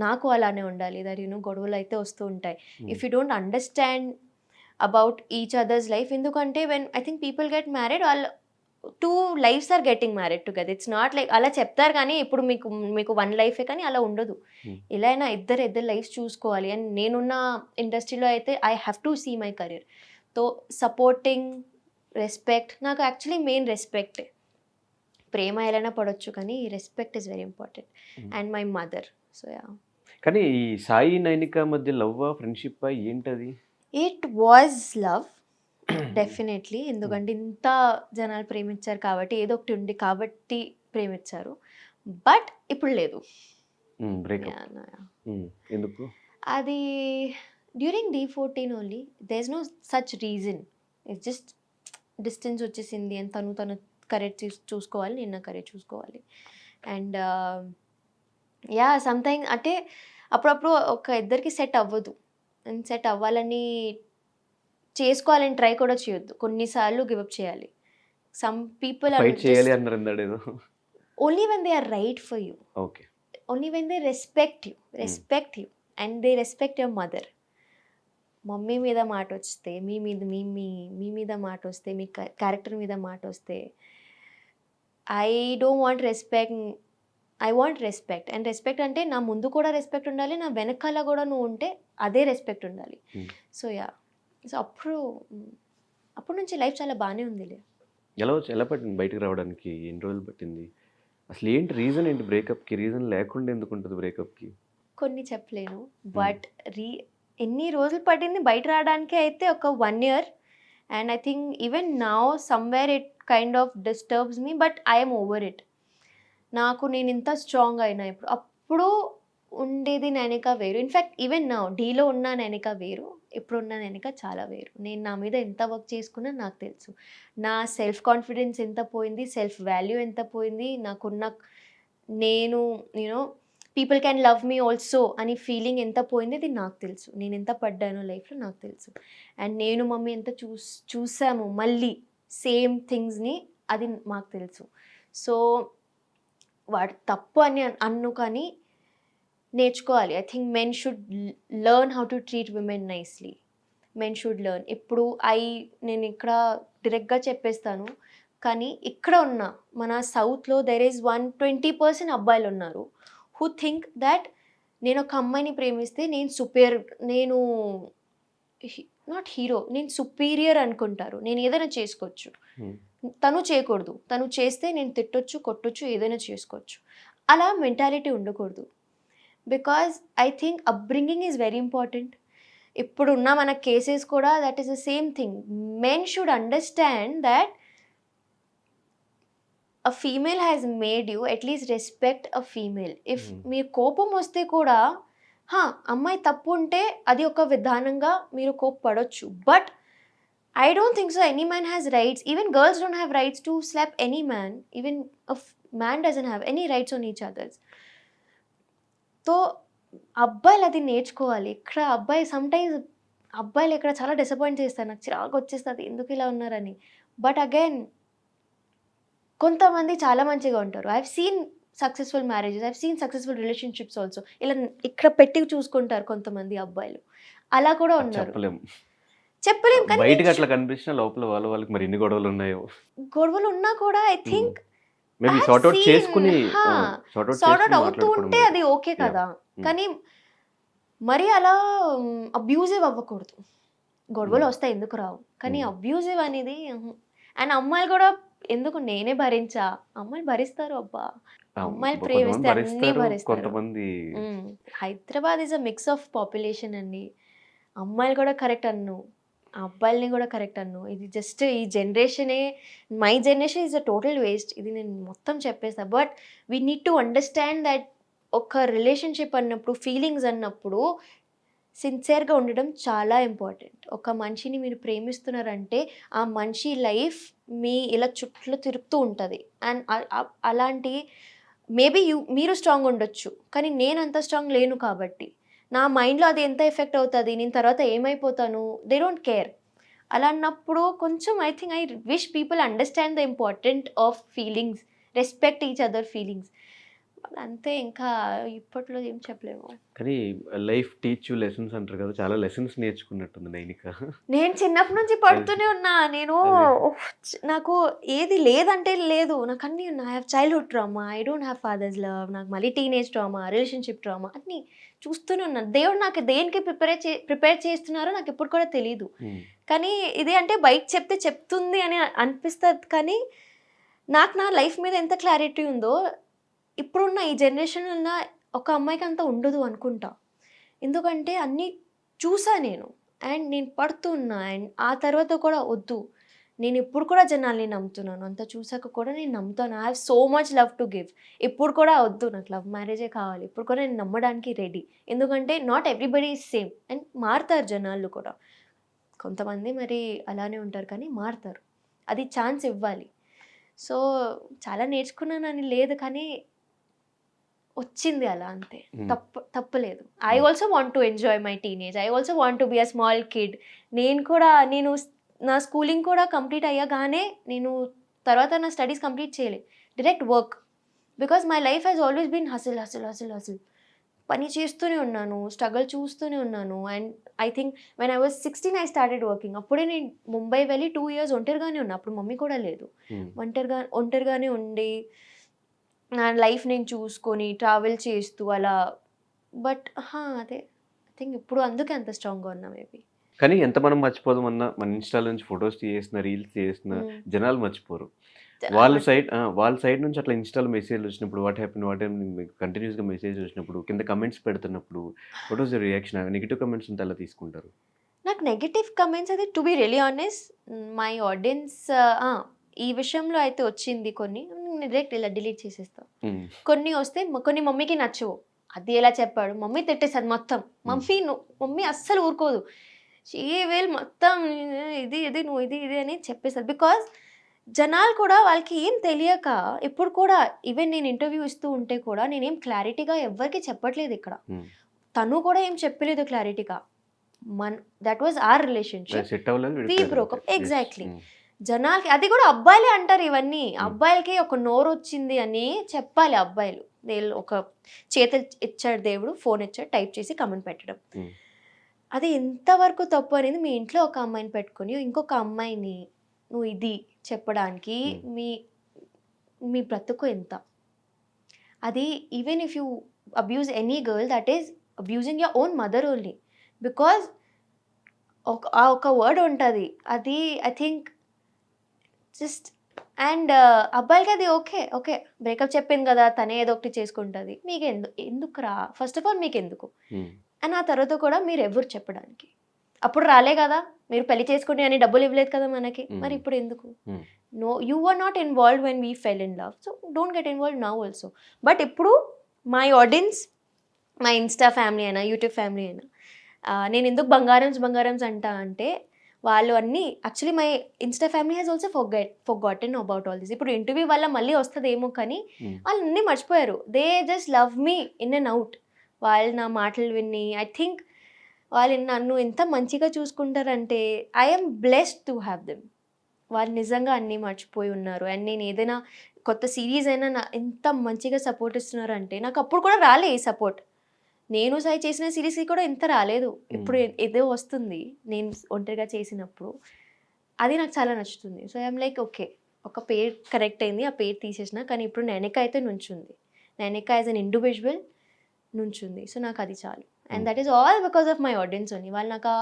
Speaker 2: నాకు అలానే ఉండాలి. దట్ గొడవలు అయితే వస్తూ ఉంటాయి. If you don't understand about each others life, ఎందుకంటే when I think people get married, వాళ్ళ 2 lives are getting married together. It's not like అలా చెప్తారు కానీ ఇప్పుడు మీకు 1 లైఫే, కానీ అలా ఉండదు. ఇలా అయినా ఇద్దరు లైఫ్స్ చూసుకోవాలి. అండ్ నేనున్న ఇండస్ట్రీలో అయితే I have to see my career. తో సపోర్టింగ్, రెస్పెక్ట్, నాకు యాక్చువల్లీ మెయిన్ రెస్పెక్టే. ప్రేమ ఎలానా పడవచ్చు కానీ respect is very important. And my mother. So yeah.
Speaker 1: కానీ ఈ సాయి నైనిక మధ్య లవ్ ఫ్రెండ్షిప్ ఏంటది?
Speaker 2: It was love definitely. ఎందుకంటే ఇంత జనాలు ప్రేమించారు కాబట్టి, ఏదో ఒకటి ఉంది కాబట్టి ప్రేమించారు. బట్ ఇప్పుడు లేదు.
Speaker 1: ఎందుకు?
Speaker 2: అది during D14 only. There is no such reason. It's just distance వచ్చేసింది అని తను కరెక్ట్ చూసుకోవాలి, నేను నా కరెక్ట్ చూసుకోవాలి. అండ్ యా, సమ్టైమ్ అంటే అప్పుడప్పుడు ఒక ఇద్దరికి సెట్ అవ్వదు. అండ్ సెట్ అవ్వాలని చేసుకోవాలని ట్రై కూడా చేయొద్దు, కొన్నిసార్లు గివప్ చేయాలి. Some people only when they are right for you, only when they respect you and they respect your mother. Mummy మీద మాట వస్తే, మీ మీద మాట వస్తే, మీ క్యారెక్టర్ మీద మాట వస్తే, I don't want respect I want respect. And respect అంటే నా ముందు కూడా రెస్పెక్ట్ ఉండాలి, నా వెనకాల కూడా నువ్వు ఉంటే అదే రెస్పెక్ట్ ఉండాలి. సో యా, సో అప్పటి నుంచి లైఫ్ చాలా బాగానే ఉందిలే.
Speaker 1: ఎలా పట్టింది బయటకు రావడానికి? ఎన్ని రోజులు పట్టింది? అసలు ఏంటి రీజన్ ఏంటి బ్రేకప్కి? రీజన్ లేకుండా ఎందుకు ఉంటుంది బ్రేకప్కి?
Speaker 2: కొన్ని చెప్పలేను, బట్ ఎన్ని రోజులు పట్టింది బయట రావడానికి అయితే ఒక 1 year. And I think even now somewhere it kind of disturbs me, but I'm over it. నాకు నేను ఇంత స్ట్రాంగ్ అయినా ఇప్పుడు, అప్పుడు ఉండేది నైనిక వేరు. ఇన్ఫ్యాక్ట్ ఈవెన్ నౌ డీలో ఉన్న నైనిక వేరు, ఇప్పుడు ఉన్న నైనిక చాలా వేరు. నేను నా మీద ఎంత వర్క్ చేసుకున్నా నాకు తెలుసు. నా సెల్ఫ్ కాన్ఫిడెన్స్ ఎంత పోయింది, సెల్ఫ్ వాల్యూ ఎంత పోయింది, నాకున్న నేను you know people can love me also అని ఫీలింగ్ ఎంత పోయింది, అది నాకు తెలుసు. నేను ఎంత పడ్డానో లైఫ్లో నాకు తెలుసు. అండ్ నేను మమ్మీ ఎంత చూసాము మళ్ళీ సేమ్ థింగ్స్ని, అది మాకు తెలుసు. సో వాడు తప్పు అని అన్ను, కానీ నేర్చుకోవాలి. I think men should learn how to treat women nicely. Men should learn. ఇప్పుడు నేను ఇక్కడ డైరెక్ట్గా చెప్పేస్తాను, కానీ ఇక్కడ ఉన్న మన సౌత్లో దెర్ ఈజ్ 120% అబ్బాయిలు ఉన్నారు హూ థింక్ దట్ నేను ఒక అమ్మాయిని ప్రేమిస్తే నేను నాట్ హీరో, నేను సుపీరియర్ అనుకుంటారు. నేను ఏదైనా చేసుకోవచ్చు, తను చేయకూడదు. తను చేస్తే నేను తిట్టొచ్చు, కొట్టొచ్చు, ఏదైనా చేసుకోవచ్చు. అలా మెంటాలిటీ ఉండకూడదు. Because I think upbringing is very important. ఇప్పుడున్న మన కేసెస్ కూడా that is the same thing. Men should understand that a female has made you, at least respect a female. If మీరు కోపం వస్తే కూడా అమ్మాయి తప్పు ఉంటే అది ఒక విధానంగా మీరు కోప్పడొచ్చు. But I don't think so any man has rights. Even girls don't have rights to slap any man. Even a man doesn't have any rights on each others. So అబ్బాయిలు అది నేర్చుకోవాలి. ఇక్కడ అబ్బాయిలు ఇక్కడ చాలా డిసప్పాయింట్ చేస్తారు. నాకు చిరాకు వచ్చేస్తుంది ఎందుకు ఇలా ఉన్నారని. బట్ అగైన్ కొంతమంది చాలా మంచిగా ఉంటారు. I have seen successful marriages, I have seen successful relationships also. ఇలా ఇక్కడ పెట్టి చూసుకుంటారు కొంతమంది అబ్బాయిలు, అలా కూడా ఉన్నారు. చెప్పలేం, కానీ
Speaker 1: బయటకి అట్లా కనిపించిన లోపల వాళ్ళకి మరి ఎన్ని గొడవలు ఉన్నాయో.
Speaker 2: గొడవలు ఉన్నా కూడా I think
Speaker 1: maybe sort out చేసుకుని
Speaker 2: సార్ట్ అవుట్ అవుతూ ఉంటే అది ఓకే కదా. కానీ మరి అలా అబ్యూజివ్ అవ్వకూడదు. గొడవలు వస్తాయి, ఎందుకు రావు, కానీ అబ్యూజివ్ అనేది. అండ్ అమ్మాయిలు కూడా ఎందుకు, నేనే భరించా, అమ్మాయిలు భరిస్తారు. అబ్బా, అమ్మాయిలు ప్రేమిస్తే అన్నీ భరిస్తారు. Hyderabad is a mix of population అండి. అమ్మాయిలు కూడా కరెక్ట్ అన్ను, అబ్బాయిల్ని కూడా కరెక్ట్ అన్ను. ఇది జస్ట్ ఈ జనరేషనే, my generation is a total waste. ఇది నేను మొత్తం చెప్పేస్తా. But we need to understand that ఒక రిలేషన్షిప్ అన్నప్పుడు, ఫీలింగ్స్ అన్నప్పుడు సిన్సియర్గా ఉండడం చాలా ఇంపార్టెంట్. ఒక మనిషిని మీరు ప్రేమిస్తున్నారంటే ఆ మనిషి లైఫ్ మీ ఇలా చుట్టూ తిరుగుతూ ఉంటుంది. అండ్ అలాంటి మేబీ మీరు స్ట్రాంగ్ ఉండొచ్చు, కానీ నేను అంత స్ట్రాంగ్ లేను. కాబట్టి నా మైండ్లో అది ఎంత ఎఫెక్ట్ అవుతుంది, నేను తర్వాత ఏమైపోతాను, దే డోంట్ కేర్. అలా అన్నప్పుడు కొంచెం I think I wish people understand the important of feelings, respect each other feelings. అంతే, ఇంకా ఇప్పట్లో ఏం చెప్పలేము.
Speaker 1: కానీ లైఫ్ టీచ్ యూ లెసన్స్ అంటారు కదా, చాలా లెసన్స్ నేర్చుకున్నట్టుంది నైనిక.
Speaker 2: నేను చిన్నప్పటి నుంచి పడుతూనే ఉన్నా. నాకు ఏది లేదంటే లేదు, నాకు అన్నీ ఉన్నా. I have childhood trauma, I don't have fathers love, నాకు మళ్ళీ టీనేజ్ ట్రామా, రిలేషన్షిప్ ట్రామా, అన్నీ చూస్తూనే ఉన్నాను. దేవుడు నాకు దేనికి ప్రిపేర్ చేస్తున్నారో నాకు ఇప్పుడు కూడా తెలీదు. కానీ ఇది అంటే బయట చెప్తుంది అని అనిపిస్తుంది. కానీ నాకు నా లైఫ్ మీద ఎంత క్లారిటీ ఉందో ఇప్పుడున్న ఈ జనరేషన్ ఉన్న ఒక అమ్మాయికి అంత ఉండదు అనుకుంటా. ఎందుకంటే అన్నీ చూసా నేను, అండ్ నేను పడుతున్నా. అండ్ ఆ తర్వాత కూడా వద్దు, నేను ఇప్పుడు కూడా జనాల్ని నమ్ముతున్నాను. అంత చూసాక కూడా నేను నమ్ముతాను. I have so much love to give. ఇప్పుడు కూడా వద్దు, నాకు లవ్ మ్యారేజే కావాలి. ఇప్పుడు కూడా నేను నమ్మడానికి రెడీ. ఎందుకంటే not everybody is same. And మారుతారు జనాలు కూడా. కొంతమంది మరి అలానే ఉంటారు, కానీ మారుతారు. అది ఛాన్స్ ఇవ్వాలి. సో చాలా నేర్చుకున్నానని లేదు, కానీ వచ్చింది అలా, అంతే. తప్పలేదు. I also want to enjoy my teenage. I also want to be a small kid. నేను నా స్కూలింగ్ కూడా కంప్లీట్ అయ్యగానే నేను తర్వాత నా స్టడీస్ కంప్లీట్ చేయలేదు, direct work. Because my life has always been hustle hustle hustle hustle. పని చేస్తూనే ఉన్నాను, స్ట్రగల్ చూస్తూనే ఉన్నాను. And I think when I was 16 I started working. అప్పుడే నేను ముంబై వెళ్ళి 2 years ఒంటరిగానే ఉన్నా. అప్పుడు మమ్మీ కూడా లేదు. ఒంటరిగానే ఉండి నా లైఫ్ నేను చూసుకొని ట్రావెల్ చేస్తూ అలా. బట్ అదే ఐ థింక్ ఇప్పుడు అందుకే అంత స్ట్రాంగ్గా ఉన్నా మేబీ.
Speaker 1: కానీ ఎంత మనం మర్చిపోదామన్నా మన ఇన్‌స్టా‌లో నుంచి ఫోటోస్ తీసేసిన, రీల్స్ చేసిన జనాలు మర్చిపోరు. వాళ్ళ సైడ్ నుంచి అట్లా ఇన్‌స్టా‌లో మెసేజ్‌లు వచ్చినప్పుడు వాట్ హ్యాపెండ్ మీకు కంటిన్యూస్‌గా మెసేజ్ వచ్చినప్పుడు, కింద కమెంట్స్ పెడుతున్నప్పుడు what was your reaction? Negative comments ఉంటే ఎలా తీసుకుంటారు?
Speaker 2: నాకు నెగెటివ్ కమెంట్స్ అది to be really honest my audience ఈ విషయంలో అయితే వచ్చింది కొన్ని. డైరెక్ట్ ఇలా డిలీట్ చేసేస్తా. కొన్ని వస్తే కొన్ని మమ్మీకి నచ్చవు. అది ఎలా చెప్పాడు, మమ్మీ తిట్టేసారు మొత్తం. మమ్మీ అస్సలు ఊరుకోదు. షీ విల్ మొత్తం ఇది ఇది నువ్వు ఇది ఇది అని చెప్పేసారు. బికాజ్ జనాలు కూడా వాళ్ళకి ఏం తెలియక ఇప్పుడు కూడా ఈవెన్ నేను ఇంటర్వ్యూ ఇస్తూ ఉంటే కూడా నేనేం క్లారిటీగా ఎవరికి చెప్పట్లేదు ఇక్కడ. తను కూడా ఏం చెప్పలేదు క్లారిటీగా. That was our relationship, we broke up. Exactly. జనాలకి అది కూడా అబ్బాయిలే అంటారు ఇవన్నీ. అబ్బాయిలకి ఒక నోరు వచ్చింది అని చెప్పాలి అబ్బాయిలు. ఒక చేతులు ఇచ్చాడు దేవుడు, ఫోన్ ఇచ్చాడు, టైప్ చేసి కమెంట్ పెట్టడం. అది ఎంతవరకు తప్పు అనేది మీ ఇంట్లో ఒక అమ్మాయిని పెట్టుకొని ఇంకొక అమ్మాయిని నువ్వు ఇది చెప్పడానికి మీ మీ బ్రతుకు ఎంత? అది even if you abuse any girl that is abusing your own mother only. Because ఒక వర్డ్ ఉంటుంది అది ఐ థింక్ జస్ట్ అండ్ అబ్బాయిలకి అది ఓకే బ్రేకప్ చెప్పింది కదా తనే ఏదో ఒకటి చేసుకుంటుంది, మీకు ఎందుకురా ఫస్ట్ ఆఫ్ ఆల్ మీకు ఎందుకు అండ్ ఆ తర్వాత కూడా మీరు ఎవరు చెప్పడానికి? అప్పుడు రాలే కదా మీరు పెళ్లి చేసుకుంటే అని డబ్బులు ఇవ్వలేదు కదా మనకి, మరి ఇప్పుడు ఎందుకు? No, you are not involved when we fell in love, so don't get involved now also. But ఇప్పుడు my audience, my Insta family అయినా యూట్యూబ్ ఫ్యామిలీ అయినా, నేను ఎందుకు బంగారమ్స్ అంటా అంటే వాళ్ళు అన్నీ actually my Insta family has also forgotten about all this. ఇప్పుడు ఇంటర్వ్యూ వల్ల మళ్ళీ వస్తుందేమో కానీ వాళ్ళు అన్నీ మర్చిపోయారు. They just love me in and out. వాళ్ళు నా మాటలు విని ఐ థింక్ వాళ్ళు నన్ను ఎంత మంచిగా చూసుకుంటారంటే I'm blessed to have them. వాళ్ళు నిజంగా అన్నీ మర్చిపోయి ఉన్నారు. అండ్ నేను ఏదైనా కొత్త సిరీస్ అయినా ఎంత మంచిగా సపోర్ట్ ఇస్తున్నారు అంటే నాకు అప్పుడు కూడా రాలే ఈ సపోర్ట్. నేను సాయి చేసిన సిరీస్కి కూడా ఇంత రాలేదు. ఇప్పుడు ఏదో వస్తుంది నేను ఒంటరిగా చేసినప్పుడు, అది నాకు చాలా నచ్చుతుంది. సో ఐఎమ్ లైక్ ఓకే, ఒక పేరు కరెక్ట్ అయింది, ఆ పేరు తీసేసిన. కానీ ఇప్పుడు నైనిక అయితే నుంచుంది. నైనిక యాజ్ అన్ ఇండివిజువల్ నుంచుంది. సో నాకు అది చాలు. And that is all because of my audience only. వాళ్ళు నాకు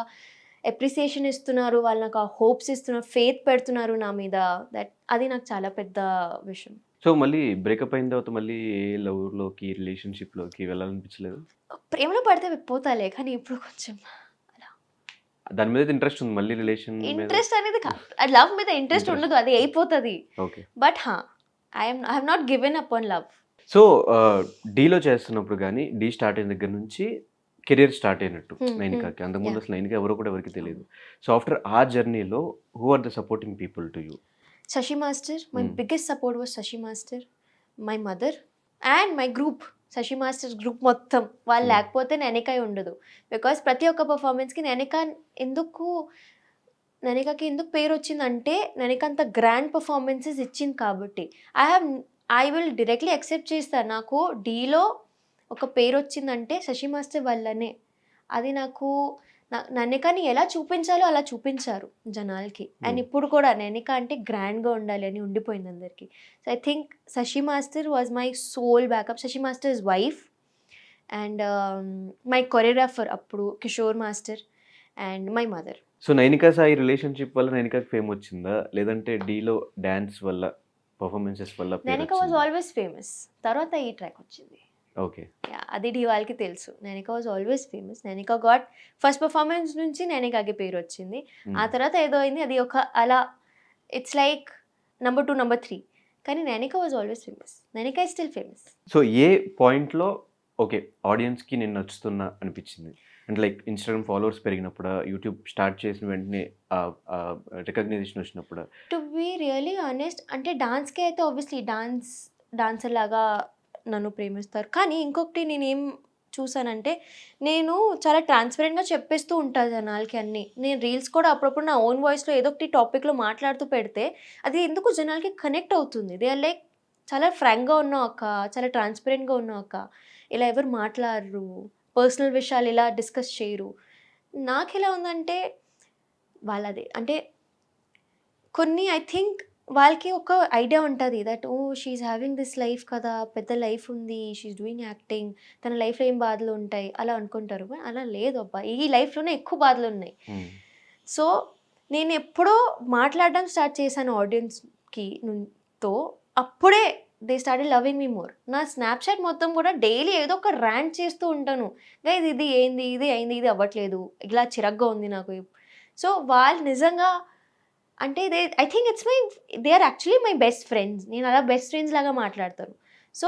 Speaker 2: అప్రిసియేషన్ ఇస్తున్నారు, వాళ్ళు నాకు హోప్స్ ఇస్తున్నారు, ఫెయిత్ పెడుతున్నారు నా మీద. అది నాకు చాలా పెద్ద విషయం.
Speaker 1: సో మళ్ళీ బ్రేకప్ అయిన తర్వాత మళ్ళీ ఏ లవ్లోకి రిలేషన్షిప్లోకి వెళ్ళాలనిపించలేదు?
Speaker 2: ప్రేమలో పడితే పోతాలే, కానీ ఇప్పుడు కొంచెం
Speaker 1: దాని మీద ఇంట్రెస్ట్ ఉంది మళ్ళీ రిలేషన్
Speaker 2: ఇంట్రెస్ట్ అనేది లవ్ మీద ఇంట్రెస్ట్ ఉండదు, అది అయిపోతుంది. But I have not given up on love.
Speaker 1: So డీలో చేస్తున్నప్పుడు కానీ డీ స్టార్ట్ అయిన దగ్గర నుంచి కెరీర్ స్టార్ట్ అయినట్టు నైనికాకి. అంతకుముందు అసలు నైనిక ఎవరో కూడా ఎవరికి తెలియదు. సో ఆఫ్టర్ ఆ జర్నీలో who are the supporting people to you?
Speaker 2: Shashi Master, my biggest support was Shashi Master, my mother and my group. Shashi Master's group మొత్తం వాళ్ళు లేకపోతే నైనిక ఉండదు. బికాస్ ప్రతి ఒక్క పర్ఫార్మెన్స్కి నైనికకి ఎందుకు పేరు వచ్చిందంటే నైనిక అంత గ్రాండ్ పర్ఫార్మెన్సెస్ ఇచ్చింది కాబట్టి. ఐ విల్ డైరెక్ట్లీ యాక్సెప్ట్ చేస్తాను. నాకు డీలో ఒక పేరు వచ్చిందంటే శశి మాస్టర్ వల్లనే. అది నాకు నైనికని ఎలా చూపించాలో అలా చూపించారు జనాలకి. అండ్ ఇప్పుడు కూడా నైనిక అంటే గ్రాండ్గా ఉండాలి అని ఉండిపోయింది అందరికీ. So I think Sashi master was my sole backup. Sashi master's wife and my choreographer అప్పుడు Kishore master and my mother.
Speaker 1: So Nainika Sai relationship వల్ల నైనికాకి ఫేమ్ వచ్చిందా, లేదంటే డీలో డ్యాన్స్ వల్ల పర్ఫార్మెన్సెస్ వల్ల?
Speaker 2: నైనిక వాజ్ ఆల్వేస్ ఫేమస్, తర్వాత ఈ ట్రాక్ వచ్చింది.
Speaker 1: ఓకే,
Speaker 2: అది ఢీ వాళ్ళకి తెలుసు. Nainika was always famous. Nainika got first performance నుంచి నైనికాకి పేరు వచ్చింది. ఆ తర్వాత ఏదో అయింది, అది ఒక అలా ఇట్స్ లైక్ నెంబర్ 2 నెంబర్ 3. కానీ Nainika was always famous. Nainika is still famous.
Speaker 1: So ఏ పాయింట్లో ఓకే ఆడియన్స్కి నేను నచ్చుతున్నా అనిపించింది? అంటే లైక్ ఇన్స్టాగ్రామ్ ఫాలోవర్స్ పెరిగినప్పుడు, యూట్యూబ్ స్టార్ట్ చేసిన వెంటనే రికగ్నైజేషన్ వచ్చినప్పుడు?
Speaker 2: టు బీ రియలీ ఆనెస్ట్ అంటే డాన్స్కి అయితే ఆబ్వియస్లీ డాన్సర్ లాగా నన్ను ప్రేమిస్తారు. కానీ ఇంకొకటి నేనేం చూసానంటే నేను చాలా ట్రాన్స్పరెంట్గా చెప్పేస్తూ ఉంటాను జనాలకి అన్నీ. నేను రీల్స్ కూడా అప్పుడప్పుడు నా ఓన్ వాయిస్లో ఏదో ఒకటి టాపిక్లో మాట్లాడుతూ పెడితే అది ఎందుకు జనాలకి కనెక్ట్ అవుతుంది. దే ఆర్ లైక్ చాలా ఫ్రాంక్గా ఉన్నావు అక్క, చాలా ట్రాన్స్పరెంట్గా ఉన్నావు అక్క, ఇలా ఎవరు మాట్లాడరు, పర్సనల్ విషయాలు ఇలా డిస్కస్ చేయరు. నాకు ఎలా ఉందంటే వాళ్ళది అంటే కొన్ని ఐ థింక్ వాళ్ళకి ఒక ఐడియా ఉంటుంది that oh she's having this life కదా, పెద్ద లైఫ్ ఉంది, షీఈ్ డూయింగ్ యాక్టింగ్, తన లైఫ్లో ఏం బాధలు ఉంటాయి అలా అనుకుంటారు. But అలా లేదు అబ్బా, ఈ లైఫ్లోనే ఎక్కువ బాధలు ఉన్నాయి. సో నేను ఎప్పుడో మాట్లాడడం స్టార్ట్ చేశాను ఆడియన్స్కి తో, అప్పుడే they started loving me more. నా స్నాప్చాట్ మొత్తం కూడా డైలీ ఏదో ఒక ర్యాంట్ చేస్తూ ఉంటాను. గైస్ ఇది ఏంది, ఇది అయింది, ఇది అవ్వట్లేదు, ఇలా చిరగ్గా ఉంది నాకు. సో వాళ్ళు నిజంగా అంటే I think they are actually my best friends. నేను అలా బెస్ట్ ఫ్రెండ్స్ లాగా మాట్లాడతాను. So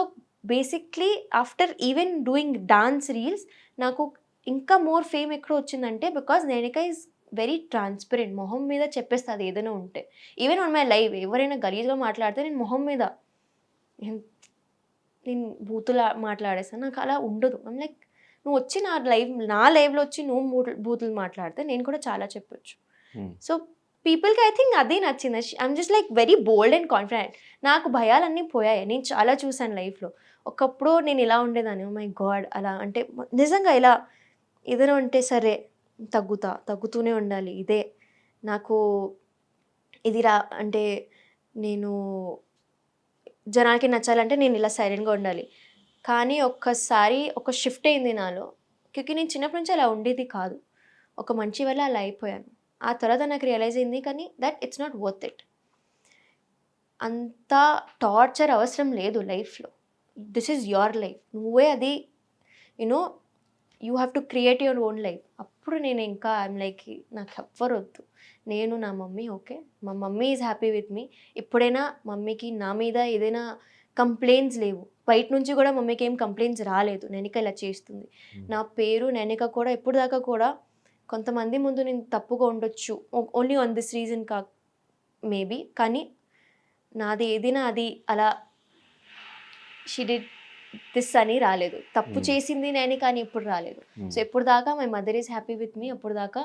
Speaker 2: basically after even doing dance reels నాకు ఇంకా మోర్ ఫేమ్ ఎక్కడ వచ్చిందంటే because Nainika is very transparent. మొహం మీద చెప్పేస్తుంది ఏదైనా ఉంటే. ఈవెన్ ఆన్ మై లైవ్ ఎవరైనా గలీజ్గా మాట్లాడితే నేను మొహం మీద నేను బూతులు మాట్లాడేస్తాను. నాకు అలా ఉండదు. ఐమ్ లైక్ నువ్వు వచ్చి నా లైవ్లో వచ్చి నువ్వు బూతులు మాట్లాడితే నేను కూడా చాలా చెప్పొచ్చు. సో పీపుల్కి ఐ థింక్ అదే నచ్చింది. I'm just like very bold and confident. నాకు భయాలన్నీ పోయాయి. నేను చాలా చూసాను లైఫ్లో. ఒకప్పుడు నేను ఇలా ఉండేదాన్ని, మై గాడ్ అలా అంటే నిజంగా ఇలా ఏదైనా ఉంటే సరే తగ్గుతూనే ఉండాలి, ఇదే నాకు ఇది అంటే నేను జనాలకి నచ్చాలంటే నేను ఇలా సైలెంట్గా ఉండాలి. కానీ ఒక్కసారి ఒక షిఫ్ట్ అయింది నాలో. క్యూకి నేను చిన్నప్పటి నుంచి అలా ఉండేది కాదు. ఒక మంచి వల్ల అలా అయిపోయాను. ఆ తర్వాత నాకు రియలైజ్ అయింది కానీ that it's not worth it. అంత టార్చర్ అవసరం లేదు లైఫ్లో. This is your life. నువ్వే అది you have to create your own life. అప్పుడు నేను ఇంకా ఐఎమ్ లైక్ నాకు ఎవ్వరు వద్దు, నేను నా మమ్మీ ఓకే, మా మమ్మీ ఈజ్ హ్యాపీ విత్ మీ. ఎప్పుడైనా మమ్మీకి నా మీద ఏదైనా కంప్లైంట్స్ లేవు. బయట నుంచి కూడా మమ్మీకి ఏం కంప్లైంట్స్ రాలేదు నైనిక ఇలా చేస్తుంది. నా పేరు నైనిక కూడా ఎప్పుడు దాకా కూడా కొంతమంది ముందు నేను తప్పుగా ఉండొచ్చు, only on this reason maybe, కానీ నాది ఏదైనా అది అలా షీ డిడ్ దిస్ అని రాలేదు. తప్పు చేసింది నేను కానీ ఎప్పుడు రాలేదు. సో ఎప్పుడు దాకా my mother is happy with me, అప్పుడు దాకా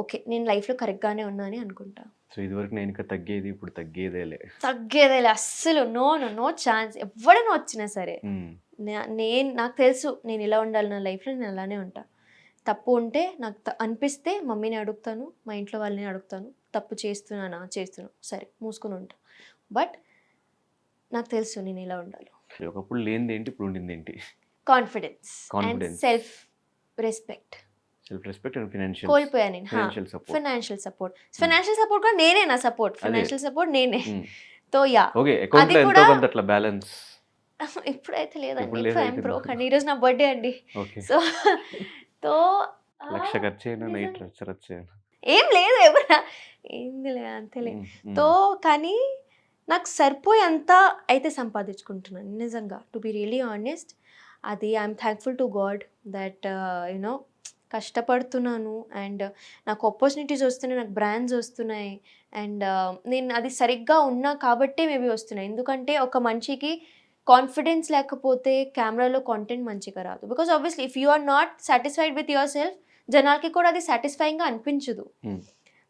Speaker 2: ఓకే నేను లైఫ్లో కరెక్ట్గానే ఉన్నానని అనుకుంటా.
Speaker 1: సో ఇదివరకు నేను ఇంకా తగ్గేది, ఇప్పుడు తగ్గేదేలే
Speaker 2: అస్సలు నో ఛాన్స్. ఎవడైనా వచ్చినా సరే నాకు తెలుసు నేను ఇలా ఉండాలి, నా లైఫ్లో నేను అలానే ఉంటా. తప్పు ఉంటే నాకు అనిపిస్తే మమ్మీని అడుగుతాను, మా ఇంట్లో వాళ్ళని అడుగుతాను. తప్పు చేస్తున్నాను సరే మూసుకొని ఉంటా. బట్ నాకు తెలుసు నేను ఇలా ఉండాలి.
Speaker 1: ఒకప్పుడు లేనిది ఏంటి, ఇప్పుడు ఉండింది ఏంటి?
Speaker 2: Confidence and self respect
Speaker 1: and
Speaker 2: కోల్పోయా నేను. ఫైనాన్షియల్ సపోర్ట్ కూడా నేనే, నా ఫైనాన్షియల్ సపోర్ట్ నేనే. తో యా అది కూడా
Speaker 1: బ్యాలెన్స్
Speaker 2: ఇప్పుడైతే లేదండి. ఐఎమ్ బ్రోక్ అండి. ఈరోజు నా బర్త్డే అండి. సో తో
Speaker 1: లక్ష ఖర్చు అయినా నైట్ వచ్చాను
Speaker 2: ఏం లేదు, ఎవరా ఏంది లే అంతేలే. తో కానీ నాకు సరిపోయేంత అయితే సంపాదించుకుంటున్నాను నిజంగా, టు బి రియలీ ఆనెస్ట్. అది I'm thankful to God that కష్టపడుతున్నాను అండ్ నాకు ఆపర్చునిటీస్ వస్తున్నాయి, నాకు బ్రాండ్స్ వస్తున్నాయి అండ్ నేను అది సరిగ్గా ఉన్నా కాబట్టే మేబీ వస్తున్నాయి. ఎందుకంటే ఒక మనిషికి కాన్ఫిడెన్స్ లేకపోతే కెమెరాలో కాంటెంట్ మంచిగా రాదు. Because obviously if you are not satisfied with yourself, జనాలకి కూడా అది సాటిస్ఫైయింగ్గా అనిపించదు.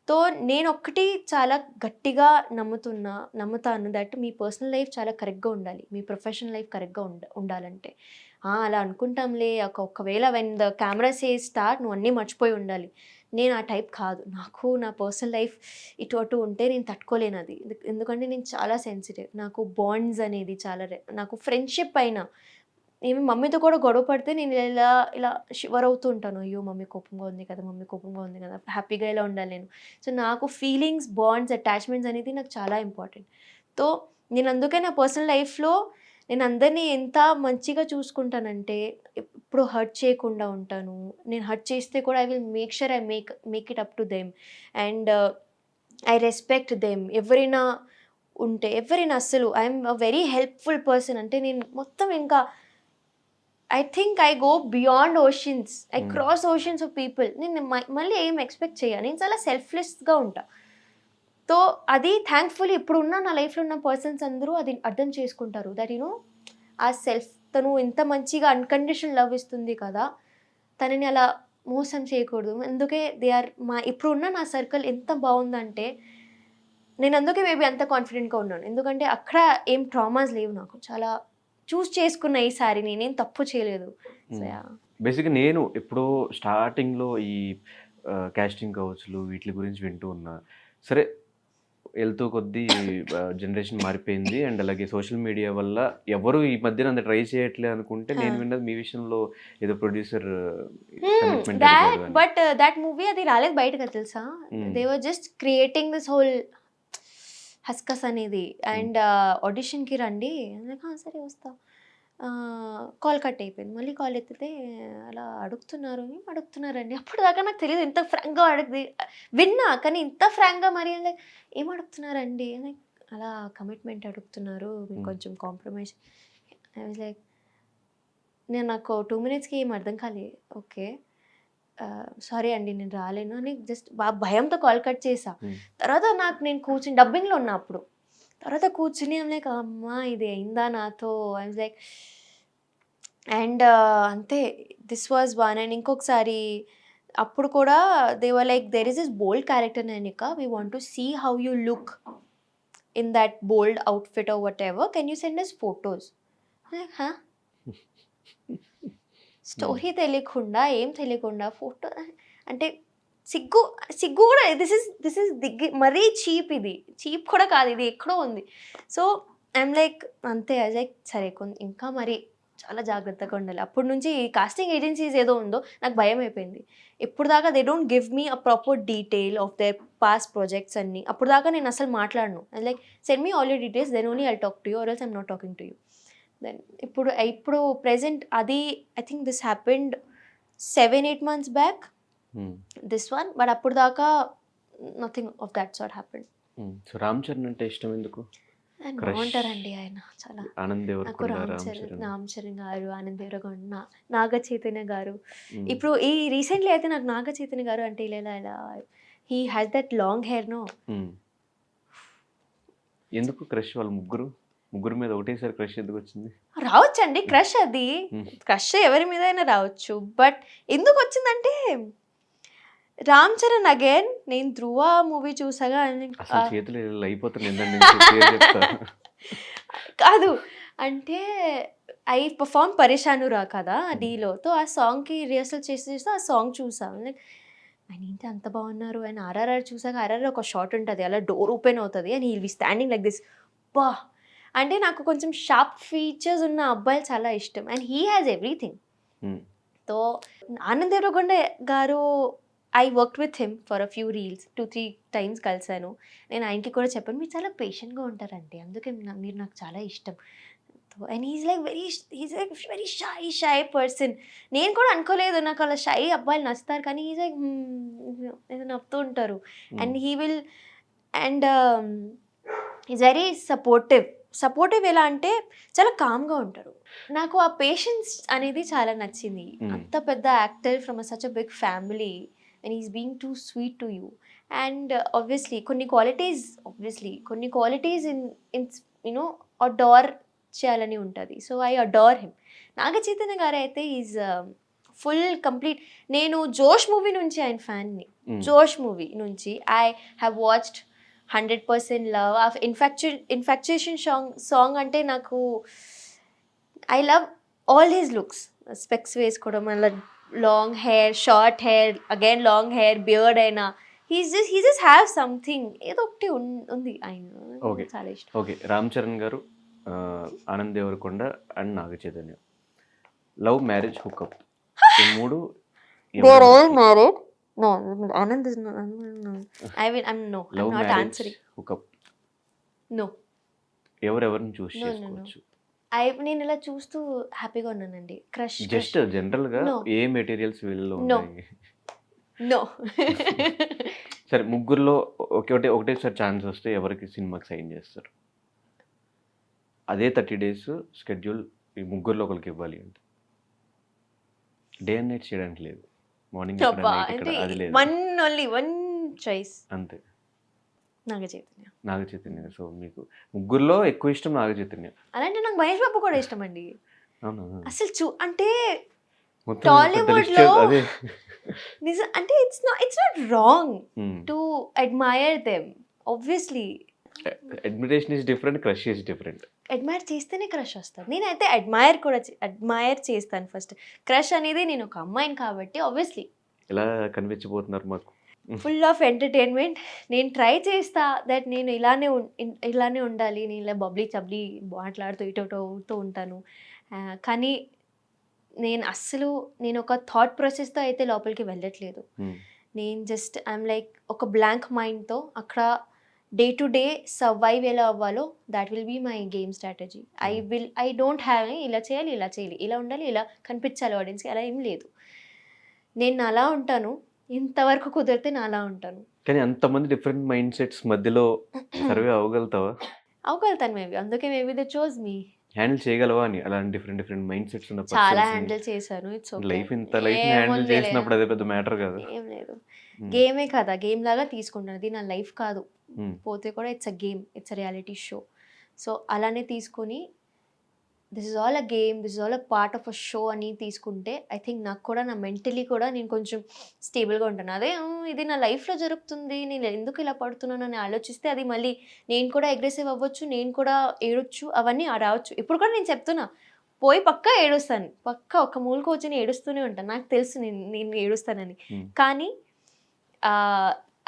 Speaker 2: తో నేను ఒక్కటి చాలా గట్టిగా నమ్ముతాను దట్ మీ పర్సనల్ లైఫ్ చాలా కరెక్ట్గా ఉండాలి, మీ ప్రొఫెషనల్ లైఫ్ కరెక్ట్గా ఉండాలంటే అలా అనుకుంటాంలే ఒకవేళ when the camera says start నువ్వు అన్నీ మర్చిపోయి ఉండాలి. నేను ఆ టైప్ కాదు. నాకు నా పర్సనల్ లైఫ్ ఇటు అటు ఉంటే నేను తట్టుకోలేను అది. ఎందుకంటే నేను చాలా సెన్సిటివ్. నాకు బాండ్స్ అనేది చాలా నాకు ఫ్రెండ్షిప్ అయినా ఏమి మమ్మీతో కూడా గొడవ పడితే నేను ఇలా షివర్ అవుతూ ఉంటాను. అయ్యో మమ్మీ కోపంగా ఉంది కదా, హ్యాపీగా ఇలా ఉండాలి నేను. సో నాకు ఫీలింగ్స్, బాండ్స్, అటాచ్మెంట్స్ అనేది నాకు చాలా ఇంపార్టెంట్. తో నేను అందుకే నా పర్సనల్ లైఫ్లో నేను అందరినీ ఎంత మంచిగా చూసుకుంటానంటే ఎప్పుడు హర్ట్ చేయకుండా ఉంటాను. నేను హర్ట్ చేస్తే కూడా I will make sure I make it up to them and I respect them. ఎవరైనా అస్సలు I'm a very helpful person. అంటే నేను మొత్తం ఇంకా I think I go beyond oceans, I cross oceans of people. నేను మళ్ళీ ఏం ఎక్స్పెక్ట్ చేయను. నేను చాలా సెల్ఫ్లెస్గా ఉంటా. తో అది థ్యాంక్ఫుల్లీ ఇప్పుడున్న నా లైఫ్లో ఉన్న పర్సన్స్ అందరూ అది అర్థం చేసుకుంటారు దట్ ఆ సెల్ఫ్ తను ఎంత మంచిగా అన్కండిషనల్ లవ్ ఇస్తుంది కదా, తనని అలా మోసం చేయకూడదు. అందుకే ఇప్పుడున్న నా సర్కిల్ ఎంత బాగుందంటే నేను అందుకే మేబీ అంత కాన్ఫిడెంట్గా ఉన్నాను. ఎందుకంటే అక్కడ ఏం ట్రామాస్ లేవు. నాకు చాలా చూస్ చేసుకున్న ఈసారి నేనేం తప్పు చేయలేదు.
Speaker 1: బేసిక్గా నేను ఎప్పుడో స్టార్టింగ్లో ఈ కాస్టింగ్ కౌచ్లు వీటి గురించి వింటూ ఉన్నా. సరే వెళ్తూ కొద్దీ జనరేషన్ మారిపోయింది అండ్ అలాగే సోషల్ మీడియా వల్ల ఎవరు ఈ మధ్యన అంత ట్రై చేయట్లే అనుకుంటే నేను విన్నది మీ విషయంలో ఏదో ప్రొడ్యూసర్
Speaker 2: బట్ దట్ మూవీ అది రాలేదు బయటకు తెలుసా. They were just creating this whole ruckus అనేది అండ్ ఆడిషన్కి రండి సరే వస్తా. కాల్ కట్ అయిపోయింది. మళ్ళీ కాల్ ఎత్తితే అలా అడుగుతున్నారు, ఏం అడుగుతున్నారండి. అప్పుడు దాకా నాకు తెలియదు ఇంత ఫ్రాంక్గా అడుగుది విన్నా, కానీ ఇంత ఫ్రాంక్గా మరి ఏం అడుగుతున్నారండి అని. అలా కమిట్మెంట్ అడుగుతున్నారు, మీకు కొంచెం కాంప్రమైజ్. ఐ వాజ్ లైక్, నాకు 2 minutesకి ఏం అర్థం కాలే. ఓకే సారీ అండి నేను రాలేను అని జస్ట్ భయంతో కాల్ కట్ చేసా. తర్వాత నేను కూర్చుని డబ్బింగ్లో ఉన్నా అప్పుడు. తర్వాత కూర్చుని లైక్ అమ్మ ఇది అయిందా నాతో. ఐ వాజ్ లైక్ అండ్ అంతే దిస్ వాజ్ వన్. అండ్ ఇంకొకసారి అప్పుడు కూడా they were like there is this bold character Nainika, we want to see how you look in that bold outfit or whatever, can you send us photos. Story తెలియకుండా ఏం తెలియకుండా photo అంటే సిగ్గు కూడా. This is మరీ cheap, ఇది cheap కూడా కాదు, ఇది ఎక్కడో ఉంది. సో ఐఎమ్ లైక్ అంతే. ఐ లైక్ సరే ఇంకా మరి చాలా జాగ్రత్తగా ఉండాలి. అప్పటి నుంచి కాస్టింగ్ ఏజెన్సీస్ ఏదో ఉందో నాకు భయం అయిపోయింది. ఇప్పుడు దాకా they don't give me a proper detail of their past projects అన్ని. అప్పుడు దాకా నేను అసలు మాట్లాడను. I like send me all your details, then only I'll talk to you or else I'm not talking to you. Then ఇప్పుడు present అది I think this happened 7-8 months back this one. But అప్పుడు దాకా nothing of that sort happened.
Speaker 1: So Ram Charan అంటే ఇష్టం ఎందుకు?
Speaker 2: బాగుంటారండి ఆయన చాలా. నాకు రామ్ చరణ్ గారు, ఆనంద్ దేవరకొండ, నాగ చైతన్య గారు. ఇప్పుడు ఈ రీసెంట్లీ అయితే నాకు నాగ చైతన్య గారు అంటే ఇలా he has that long hair no.
Speaker 1: ఎందుకు క్రష్? వాళ్ళు ముగ్గురు మీద ఒకటేసారి క్రష్ ఎందుకు వచ్చింది?
Speaker 2: రావచ్చండి క్రష్, అది క్రష్ ఎవరి మీద అయినా రావచ్చు. బట్ ఎందుకు వచ్చిందంటే రామ్ చరణ్ అగైన్ నేను ధ్రువ మూవీ చూసాగా
Speaker 1: చేతులు అయిపోతుంది
Speaker 2: కాదు అంటే ఐ పర్ఫార్మ్ పరేషానురా కదా డీలోతో. ఆ సాంగ్కి రిహర్సల్ చేసి ఆ సాంగ్ చూసాను. లైక్ ఆయన ఏంటి అంత బాగున్నారు. ఆయన ఆర్ఆర్ఆర్ చూసాక ఆర్ఆర్ఆర్ ఒక షాట్ ఉంటుంది, అలా డోర్ ఓపెన్ అవుతుంది and he'll be standing like this. బా అంటే నాకు కొంచెం షార్ప్ ఫీచర్స్ ఉన్న అబ్బాయిలు చాలా ఇష్టం అండ్ హీ హ్యాస్ ఎవ్రీథింగ్. తో ఆనంద్ దేవరకొండ గారు I worked with him for a few reels 2-3 times కలిసాను. నేను ఆయనకి కూడా చెప్పాను మీరు చాలా పేషెంట్గా ఉంటారండి, అందుకే మీరు నాకు చాలా ఇష్టం. And he's like very shy person. నేను కూడా అనుకోలేదు నాకు అలా షై అబ్బాయిలు నచ్చుతారు, కానీ హీస్ లైక్ ఏదో నవ్వుతూ ఉంటారు. And he will and is very supportive ఎలా అంటే చాలా కామ్గా ఉంటారు. నాకు ఆ పేషెన్స్ అనేది చాలా నచ్చింది. అంత పెద్ద actor from such a big family and is being too sweet to you. And obviously కొన్ని క్వాలిటీస్ ఇన్ యూనో అడోర్ చేయాలని ఉంటుంది. So I adore him. Naga Chaitanya గారు అయితే ఈజ్ ఫుల్ కంప్లీట్. నేను జోష్ మూవీ నుంచి ఆయన ఫ్యాన్ని. జోష్ మూవీ నుంచి ఐ హ్యావ్ వాచ్డ్ 100% లవ్. ఆ ఇన్ఫాక్చుయేషన్ సాంగ్ అంటే నాకు I love all his looks. Specs వేసుకోవడం, అలా long hair, short hair, again long hair, beard అయినా he just have something ఏదో ఒకటి ఉంది ఆయన. చాలా ఇష్టం.
Speaker 1: Okay, Ram Charan garu, Anand Deverakonda and Naga Chaitanya, love marriage hookup ఈ మూడు
Speaker 2: married. No, Anand is not. No. I'm not answering.
Speaker 1: Hook up
Speaker 2: No.
Speaker 1: ఎవరెవరిని చూస్ చేసుకోవచ్చు?
Speaker 2: నేను ఇలా చూస్తూ హ్యాపీగా ఉన్నానండి. క్రష్
Speaker 1: జస్ట్ జనరల్ గా ఏ మెటీరియల్స్ వీళ్ళలో ఉన్నాయి?
Speaker 2: నో.
Speaker 1: సరే, ముగ్గురులో ఒకటేసారి ఛాన్స్ వస్తే ఎవరికి సినిమాకి సైన్ చేస్తారు? అదే 30 days షెడ్యూల్ ఈ ముగ్గురులో ఒకరికి ఇవ్వాలి అంటే డే అండ్ నైట్ చేయడానికి లేదు, మార్నింగ్ అది లేదు,
Speaker 2: వన్ చాయిస్ అంతే, నాగ చైతన్య.
Speaker 1: సో మీకు ముగ్గురులో ఎక్కువ ఇష్టం నాగ చైతన్య.
Speaker 2: అలాంటి నాకు మహేష్ బాబు కూడా ఇష్టం అండి. అసలు అంటే
Speaker 1: మొత్తం
Speaker 2: టాలీవుడ్ లో నిజం అంటే it's not wrong to admire them. Obviously
Speaker 1: admiration is different, crush is different.
Speaker 2: Admire చేస్తేనే క్రష్ వస్తుంది. నేనైతే అడ్మైర్ చేస్తాను ఫస్ట్. క్రష్ అనేది నేను ఒక అమ్మాయిని కాబట్టి ఆబ్వియస్లీ.
Speaker 1: ఎలా కనిపించబోతున్నారు మాకు?
Speaker 2: Full of entertainment. నేను ట్రై చేస్తా దట్ నేను ఇలానే ఉండాలి, నేను ఇలా బబ్లీ చబ్లీ మాట్లాడుతూ ఇటు ఉంటాను. కానీ నేను ఒక థాట్ ప్రాసెస్తో అయితే లోపలికి వెళ్ళట్లేదు. నేను జస్ట్ ఐఎమ్ లైక్ ఒక బ్లాంక్ మైండ్తో అక్కడ డే టు డే సర్వైవ్ ఎలా అవ్వాలో that will be my game strategy. I don't have ఇలా చేయాలి, ఇలా ఉండాలి, ఇలా కనిపించాలి ఆడియన్స్కి, అలా ఏం లేదు. నేను అలా ఉంటాను, ఇంతవరకు కుదిరితే నా అలా ఉంటాను.
Speaker 1: కానీ అంతమంది డిఫరెంట్ మైండ్ సెట్స్ మధ్యలో సర్వే అవ్వగలుగుతావా?
Speaker 2: అవగలుగుతాను మేబీ, అందుకే maybe they chose me.
Speaker 1: Handle చేయగలవా అని అలాంటి డిఫరెంట్ మైండ్ సెట్స్ ఉన్న
Speaker 2: చాలా హ్యాండిల్ చేశాను. It's okay.
Speaker 1: లైఫ్ హ్యాండిల్ చేసినప్పుడు అదే పెద్ద మ్యాటర్ కాదు.
Speaker 2: ఏం లేదు, గేమే కదా, గేమ్ లాగా తీసుకుంటాను. ఇది నా లైఫ్ కాదు, పోతే కూడా it's a game, it's a reality show. So అలానే తీసుకొని this is all a game, this is all a part of a show అని తీసుకుంటే ఐ థింక్ నాకు కూడా నా మెంటలీ కూడా నేను కొంచెం స్టేబుల్గా ఉంటాను. అదే ఇది నా లైఫ్లో జరుగుతుంది, నేను ఎందుకు ఇలా పడుతున్నాను అని ఆలోచిస్తే అది మళ్ళీ నేను కూడా అగ్రెసివ్ అవ్వచ్చు, నేను కూడా ఏడొచ్చు, అవన్నీ రావచ్చు. ఇప్పుడు కూడా నేను చెప్తున్నా, పోయి పక్కా ఏడుస్తాను, పక్కా ఒక మూలకు వచ్చి ఏడుస్తూనే ఉంటాను. నాకు తెలుసు నేను ఏడుస్తానని, కానీ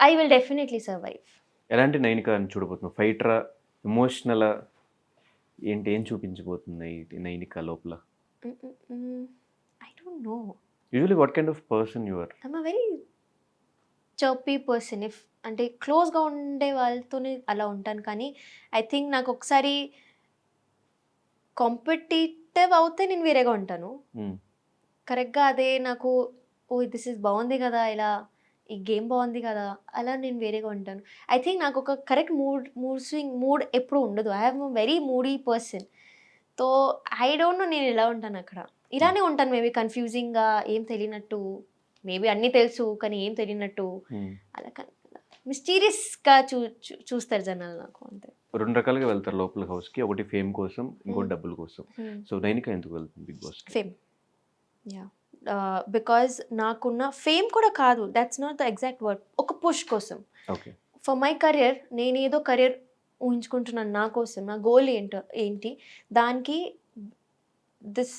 Speaker 2: ఐ విల్ డెఫినెట్లీ సర్వైవ్.
Speaker 1: ఎలాంటి నైనిక అని చూడబోతున్నావు? ఫైటరా, ఎమోషనలా, ఏం చూపించబోతుంది నైనిక లోపల?
Speaker 2: I don't know.
Speaker 1: Usually what kind of person you are?
Speaker 2: I'm a very chirpy person. అంటే క్లోజ్గా ఉండే వాళ్ళతోనే అలా ఉంటాను. కానీ ఐ థింక్ నాకు ఒకసారి కాంపిటేటివ్ అవుతే నేను వేరేగా ఉంటాను. కరెక్ట్గా అదే నాకు దిస్ ఇస్ బాగుంది కదా, ఇలా ఈ గేమ్ బాగుంది కదా, అలా నేను వేరేగా ఉంటాను. ఐ థింక్ నాకు ఒక కరెక్ట్ మూడ్ ఎప్పుడు ఉండదు. I have a very moody person. తో ఐ డోంట్ నో నేను ఎలా ఉంటాను అక్కడ. ఇలానే ఉంటాను మేబీ, కన్ఫ్యూజింగ్గా, ఏం తెలియనట్టు, మేబీ అన్నీ తెలుసు కానీ ఏం తెలియనట్టు, అలా మిస్టీరియస్గా చూస్తారు జనాలు నాకు, అంతే.
Speaker 1: 2 రకాలుగా వెళ్తారు లోపల హౌస్కి, ఒకటి ఫేమ్ కోసం, ఇంకోటి డబ్బుల కోసం. సో నైనిక ఎందుకు వెళ్తుంది Bigg Boss?
Speaker 2: Fame, yeah. Because నాకున్న ఫేమ్ కూడా కాదు, that's not the exact word, ఒక పుష్ కోసం.
Speaker 1: ఓకే.
Speaker 2: ఫర్ మై కెరియర్, నేను ఏదో కెరియర్ ఊహించుకుంటున్నాను నా కోసం, నా గోల్ ఏంటి దానికి this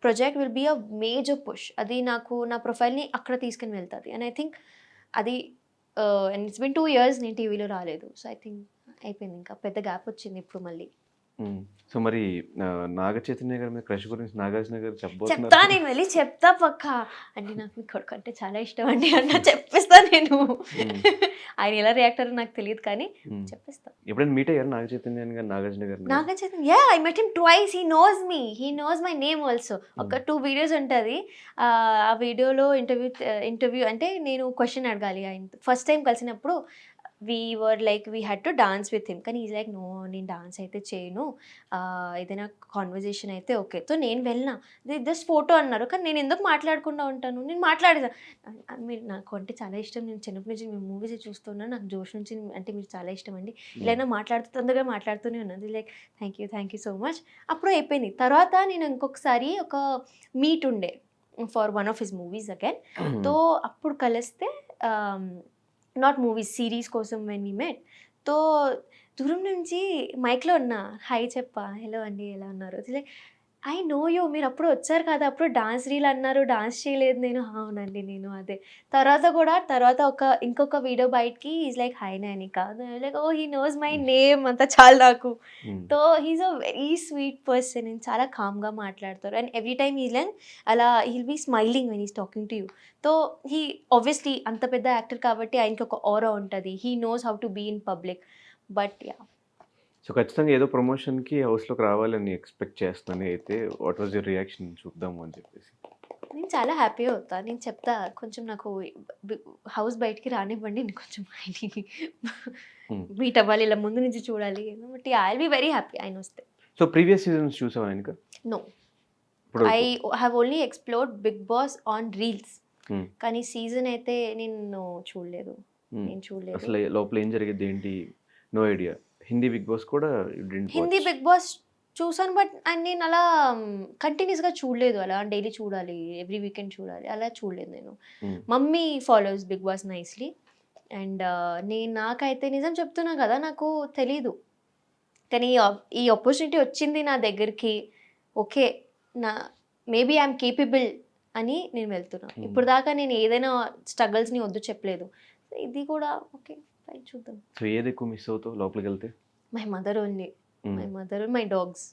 Speaker 2: project will be a major push. అది నాకు నా ప్రొఫైల్ని అక్కడ తీసుకుని వెళ్తుంది. అండ్ ఐ థింక్ అది అండ్ ఇట్స్ బిన్ 2 years నేను టీవీలో రాలేదు. సో ఐ థింక్ అయిపోయింది, ఇంకా పెద్ద గ్యాప్ వచ్చింది ఇప్పుడు మళ్ళీ.
Speaker 1: సో మరి నాగ చైతన్య గారి మీద క్రష్ గురించి నాగార్జున గారు చెప్పబోతున్నారు.
Speaker 2: చెప్తా, నేను వెళ్ళి చెప్తా పక్కా. అంటే నాకు మీ కొడుకు అంటే చాలా ఇష్టం అండి అన్న చెప్పేస్తా నేను. ఆయన ఎలా రియాక్టర్ నాకు తెలియదు కానీ చెప్పేస్తా.
Speaker 1: ఎప్పుడైనా మీట్ అయ్యారు నాగ చైతన్య గారు నాగార్జున గారు?
Speaker 2: Naga Chaitanya, yeah, I met him twice. He knows me, he knows my name also. ఒక 2 videos ఉంటుంది. ఆ వీడియోలో ఇంటర్వ్యూ అంటే నేను క్వశ్చన్ అడగాలి ఆయన. ఫస్ట్ టైం కలిసినప్పుడు we had to dance with him, కానీ ఈజ్ లైక్ నో, నేను డాన్స్ అయితే చేయను, ఏదైనా కాన్వర్జేషన్ అయితే ఓకే. సో నేను వెళ్ళినా, జస్ట్ ఫోటో అన్నారు, కానీ నేను ఎందుకు మాట్లాడకుండా ఉంటాను, నేను మాట్లాడేదా. మీరు నాకు అంటే చాలా ఇష్టం, నేను చిన్నప్పటి నుంచి మీ మూవీస్ చూస్తున్నాను, నాకు జోష్ నుంచి అంటే మీరు చాలా ఇష్టం అండి, ఇలా తొందరగా మాట్లాడుతూనే ఉన్నది. Like thank you so much. అప్పుడు అయిపోయింది. తర్వాత నేను ఇంకొకసారి ఒక మీట్ ఉండే for one of his movies again. తో అప్పుడు కలిస్తే నాట్ మూవీస్, సిరీస్ కోసం వెన్ వీ మెట్. తో దూరం నుంచి మైక్లో ఉన్నా, హాయ్ చెప్పా, హలో అండి ఎలా ఉన్నారు, లైక్ ఐ నో యూ, మీరు అప్పుడు వచ్చారు కదా, అప్పుడు డాన్స్ రీల్ అన్నారు, డాన్స్ చేయలేదు నేను. అవునండి నేను అదే. తర్వాత ఇంకొక వీడియో బయటకి is like hi Nainika, like oh he knows my name, అంతా చాలు నాకు. Though he's a very sweet person and చాలా కామ్గా మాట్లాడతారు. And every time is like అలా he'll be smiling when is talking to you. Though he obviously అంత పెద్ద actor కాబట్టి ఆయనకి ఒక ఆరా ఉంటుంది. He knows how to be in public. But yeah,
Speaker 1: so ఖచ్చితంగా ఏదో ప్రమోషన్కి హౌస్లోకి రావాలని ఎక్స్పెక్ట్ చేస్తాను. అయితే వాట్ వాజ్ యువర్ రియాక్షన్ చూద్దాము అని చెప్పేసి?
Speaker 2: నేను చాలా హ్యాపీ అవుతా, నేను చెప్తా, కొంచెం నాకు హౌస్ బయటికి రానివ్వండి, నేను కొంచెం మీట్ అవ్వాలి, ఇలా ముందు నుంచి చూడాలి, but I will be very happy ఆయన వస్తే.
Speaker 1: సో ప్రీవియస్ సీజన్స్ చూసావా ఆయనక?
Speaker 2: No, I have only explored Bigg Boss on reels, కానీ సీజన్ అయితే నేను చూడలేదు.
Speaker 1: అసలు లోపల ఏం జరిగేది ఏంటి? No idea. Hindi Bigg Boss కూడా
Speaker 2: హిందీ బిగ్ బాస్ చూసాను, బట్ నేను అలా కంటిన్యూస్గా చూడలేదు. అలా డైలీ చూడాలి, ఎవ్రీ వీకెండ్ చూడాలి, అలా చూడలేదు నేను. Mummy follows Bigg Boss nicely. And నాకైతే నిజం చెప్తున్నా కదా, నాకు తెలీదు, కానీ ఈ ఆపర్చునిటీ వచ్చింది నా దగ్గరికి, ఓకే మేబీ ఐఎమ్ కేపబుల్ అని నేను వెళ్తున్నా. ఇప్పుడు దాకా నేను ఏదైనా స్ట్రగల్స్ని వద్దు చెప్పలేదు. ఇది కూడా ఓకే ఫైన్ చూద్దాం.
Speaker 1: సో ఏది ఎక్కువ మిస్ అవుతావు లోపలికి వెళ్తే?
Speaker 2: My mother only, my mother, my dogs.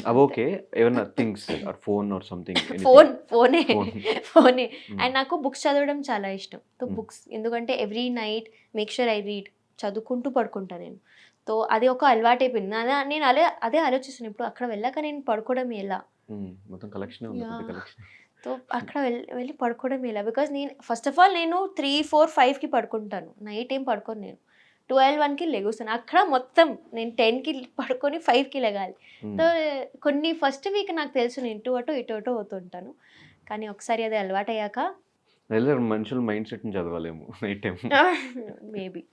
Speaker 1: అవి ఓకే, ఏమన్నా things or phone or something?
Speaker 2: ఫోనే
Speaker 1: Phone.
Speaker 2: ఫోనే. అండ్ నాకు బుక్స్ చదవడం చాలా ఇష్టం. సో బుక్స్ ఎందుకంటే every night make sure I read, చదువుకుంటూ పడుకుంటా నేను. సో అది ఒక అలవాటు అయిపోయింది. నేను అదే ఆలోచిస్తున్నాను ఇప్పుడు అక్కడ వెళ్ళాక నేను పడుకోవడం ఎలా.
Speaker 1: మొత్తం కలెక్షన్ ఉంది,
Speaker 2: Yeah.
Speaker 1: కలెక్షన్.
Speaker 2: సో అక్కడ వెళ్ళి పడుకోవడం ఎలా, బికాజ్ నేను ఫస్ట్ ఆఫ్ ఆల్ నేను 3, 4, 5కి పడుకుంటాను. నైట్ ఏం పడుకోను నేను. 12, 1కి లెగుస్తాను. అక్కడ మొత్తం నేను 10కి పడుకొని 5కి లెగాలి. సో కొన్ని ఫస్ట్ వీక్ నాకు తెలుసు నేను ఇటు అటు అవుతుంటాను. కానీ ఒకసారి అది అలవాటు అయ్యాక
Speaker 1: మనుషుల మైండ్ సెట్ ని చదవాలేము నైట్ టైం.
Speaker 2: మేబీ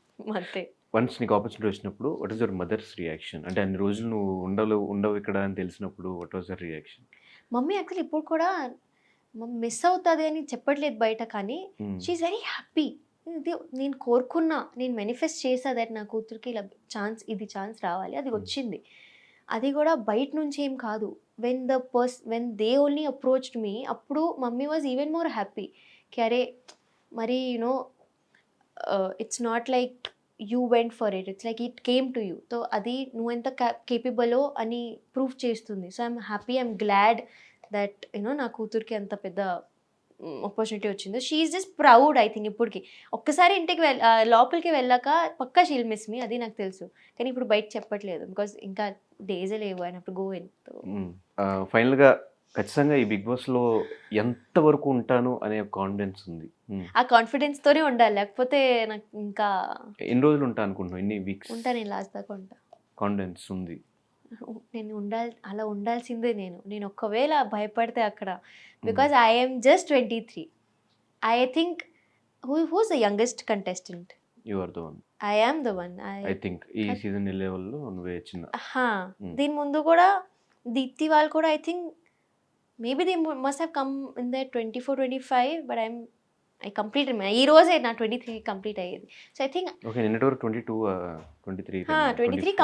Speaker 2: అంతే.
Speaker 1: వన్స్ నీకు ఆపర్చునిటీ వచ్చినప్పుడు what is your mother's reaction? అంటే అన్ని రోజులు నువ్వు ఉండవు ఇక్కడ అని తెలిసినప్పుడు what was your reaction?
Speaker 2: Mummy actually ఇప్పుడు కూడా మిస్ అవుతుంది అని చెప్పట్లేదు బయట, కానీ షీఈ్ వెరీ హ్యాపీ. ఇది నేను కోరుకున్నా, నేను మేనిఫెస్ట్ చేసా దట్ నా కూతురికి ఇలా ఛాన్స్ రావాలి, అది వచ్చింది. అది కూడా బయట నుంచి ఏం కాదు. When they only approached me, అప్పుడు mummy was even more happy. అరే మరి you know it's not like you went for it's like it came to you. So అది నువ్వెంత కేపబులో అని ప్రూవ్ చేస్తుంది. So I'm happy, I'm glad that you know నా కూతురికి అంత పెద్ద ఆపర్చునిటీ వచ్చింది. She is just proud I think. ఇప్పటికి ఒక్కసారి ఇంటికి లోపలికి వెళ్ళాక పక్కా షీల్ మిస్ మీ, అది నాకు తెలుసు. కానీ ఇప్పుడు బయట చెప్పట్లేదు బికాజ్ ఇంకా డేజే లేవు ఆయన అప్పుడు గోవెన్.
Speaker 1: ఫైనల్గా ఖచ్చితంగా ఈ బిగ్ బాస్ లో ఎంత వరకు ఉంటాను అనే కాన్ఫిడెన్స్ ఉంది?
Speaker 2: ఆ కాన్ఫిడెన్స్ తోనే ఉండాలి, లేకపోతే నాకు ఇంకా
Speaker 1: ఎన్ని రోజులు ఉంటా అనుకుంటున్నావు? ఎన్ని వీక్స్
Speaker 2: ఉంటా? నేను లాస్ట్ దాకా ఉంటా.
Speaker 1: కాన్ఫిడెన్స్ ఉంది?
Speaker 2: నేను అలా ఉండాల్సిందే. నేను ఒకవేళ భయపడితే అక్కడ, because I'm just 23. I think who's the youngest contestant?
Speaker 1: You are the one.
Speaker 2: I am the one.
Speaker 1: I think ఈ సీజన్ లెవెల్లో నువ్వే చిన్న.
Speaker 2: దీని ముందు కూడా దీప్తి వాళ్ళు కూడా I think maybe they must have come in the 24, 25, but I complete ఈ రోజే నా 23 కంప్లీట్ అయ్యేది. సో ఐ థింక్
Speaker 1: ఓకే, నిన్నటి వరకు 22, 23
Speaker 2: 23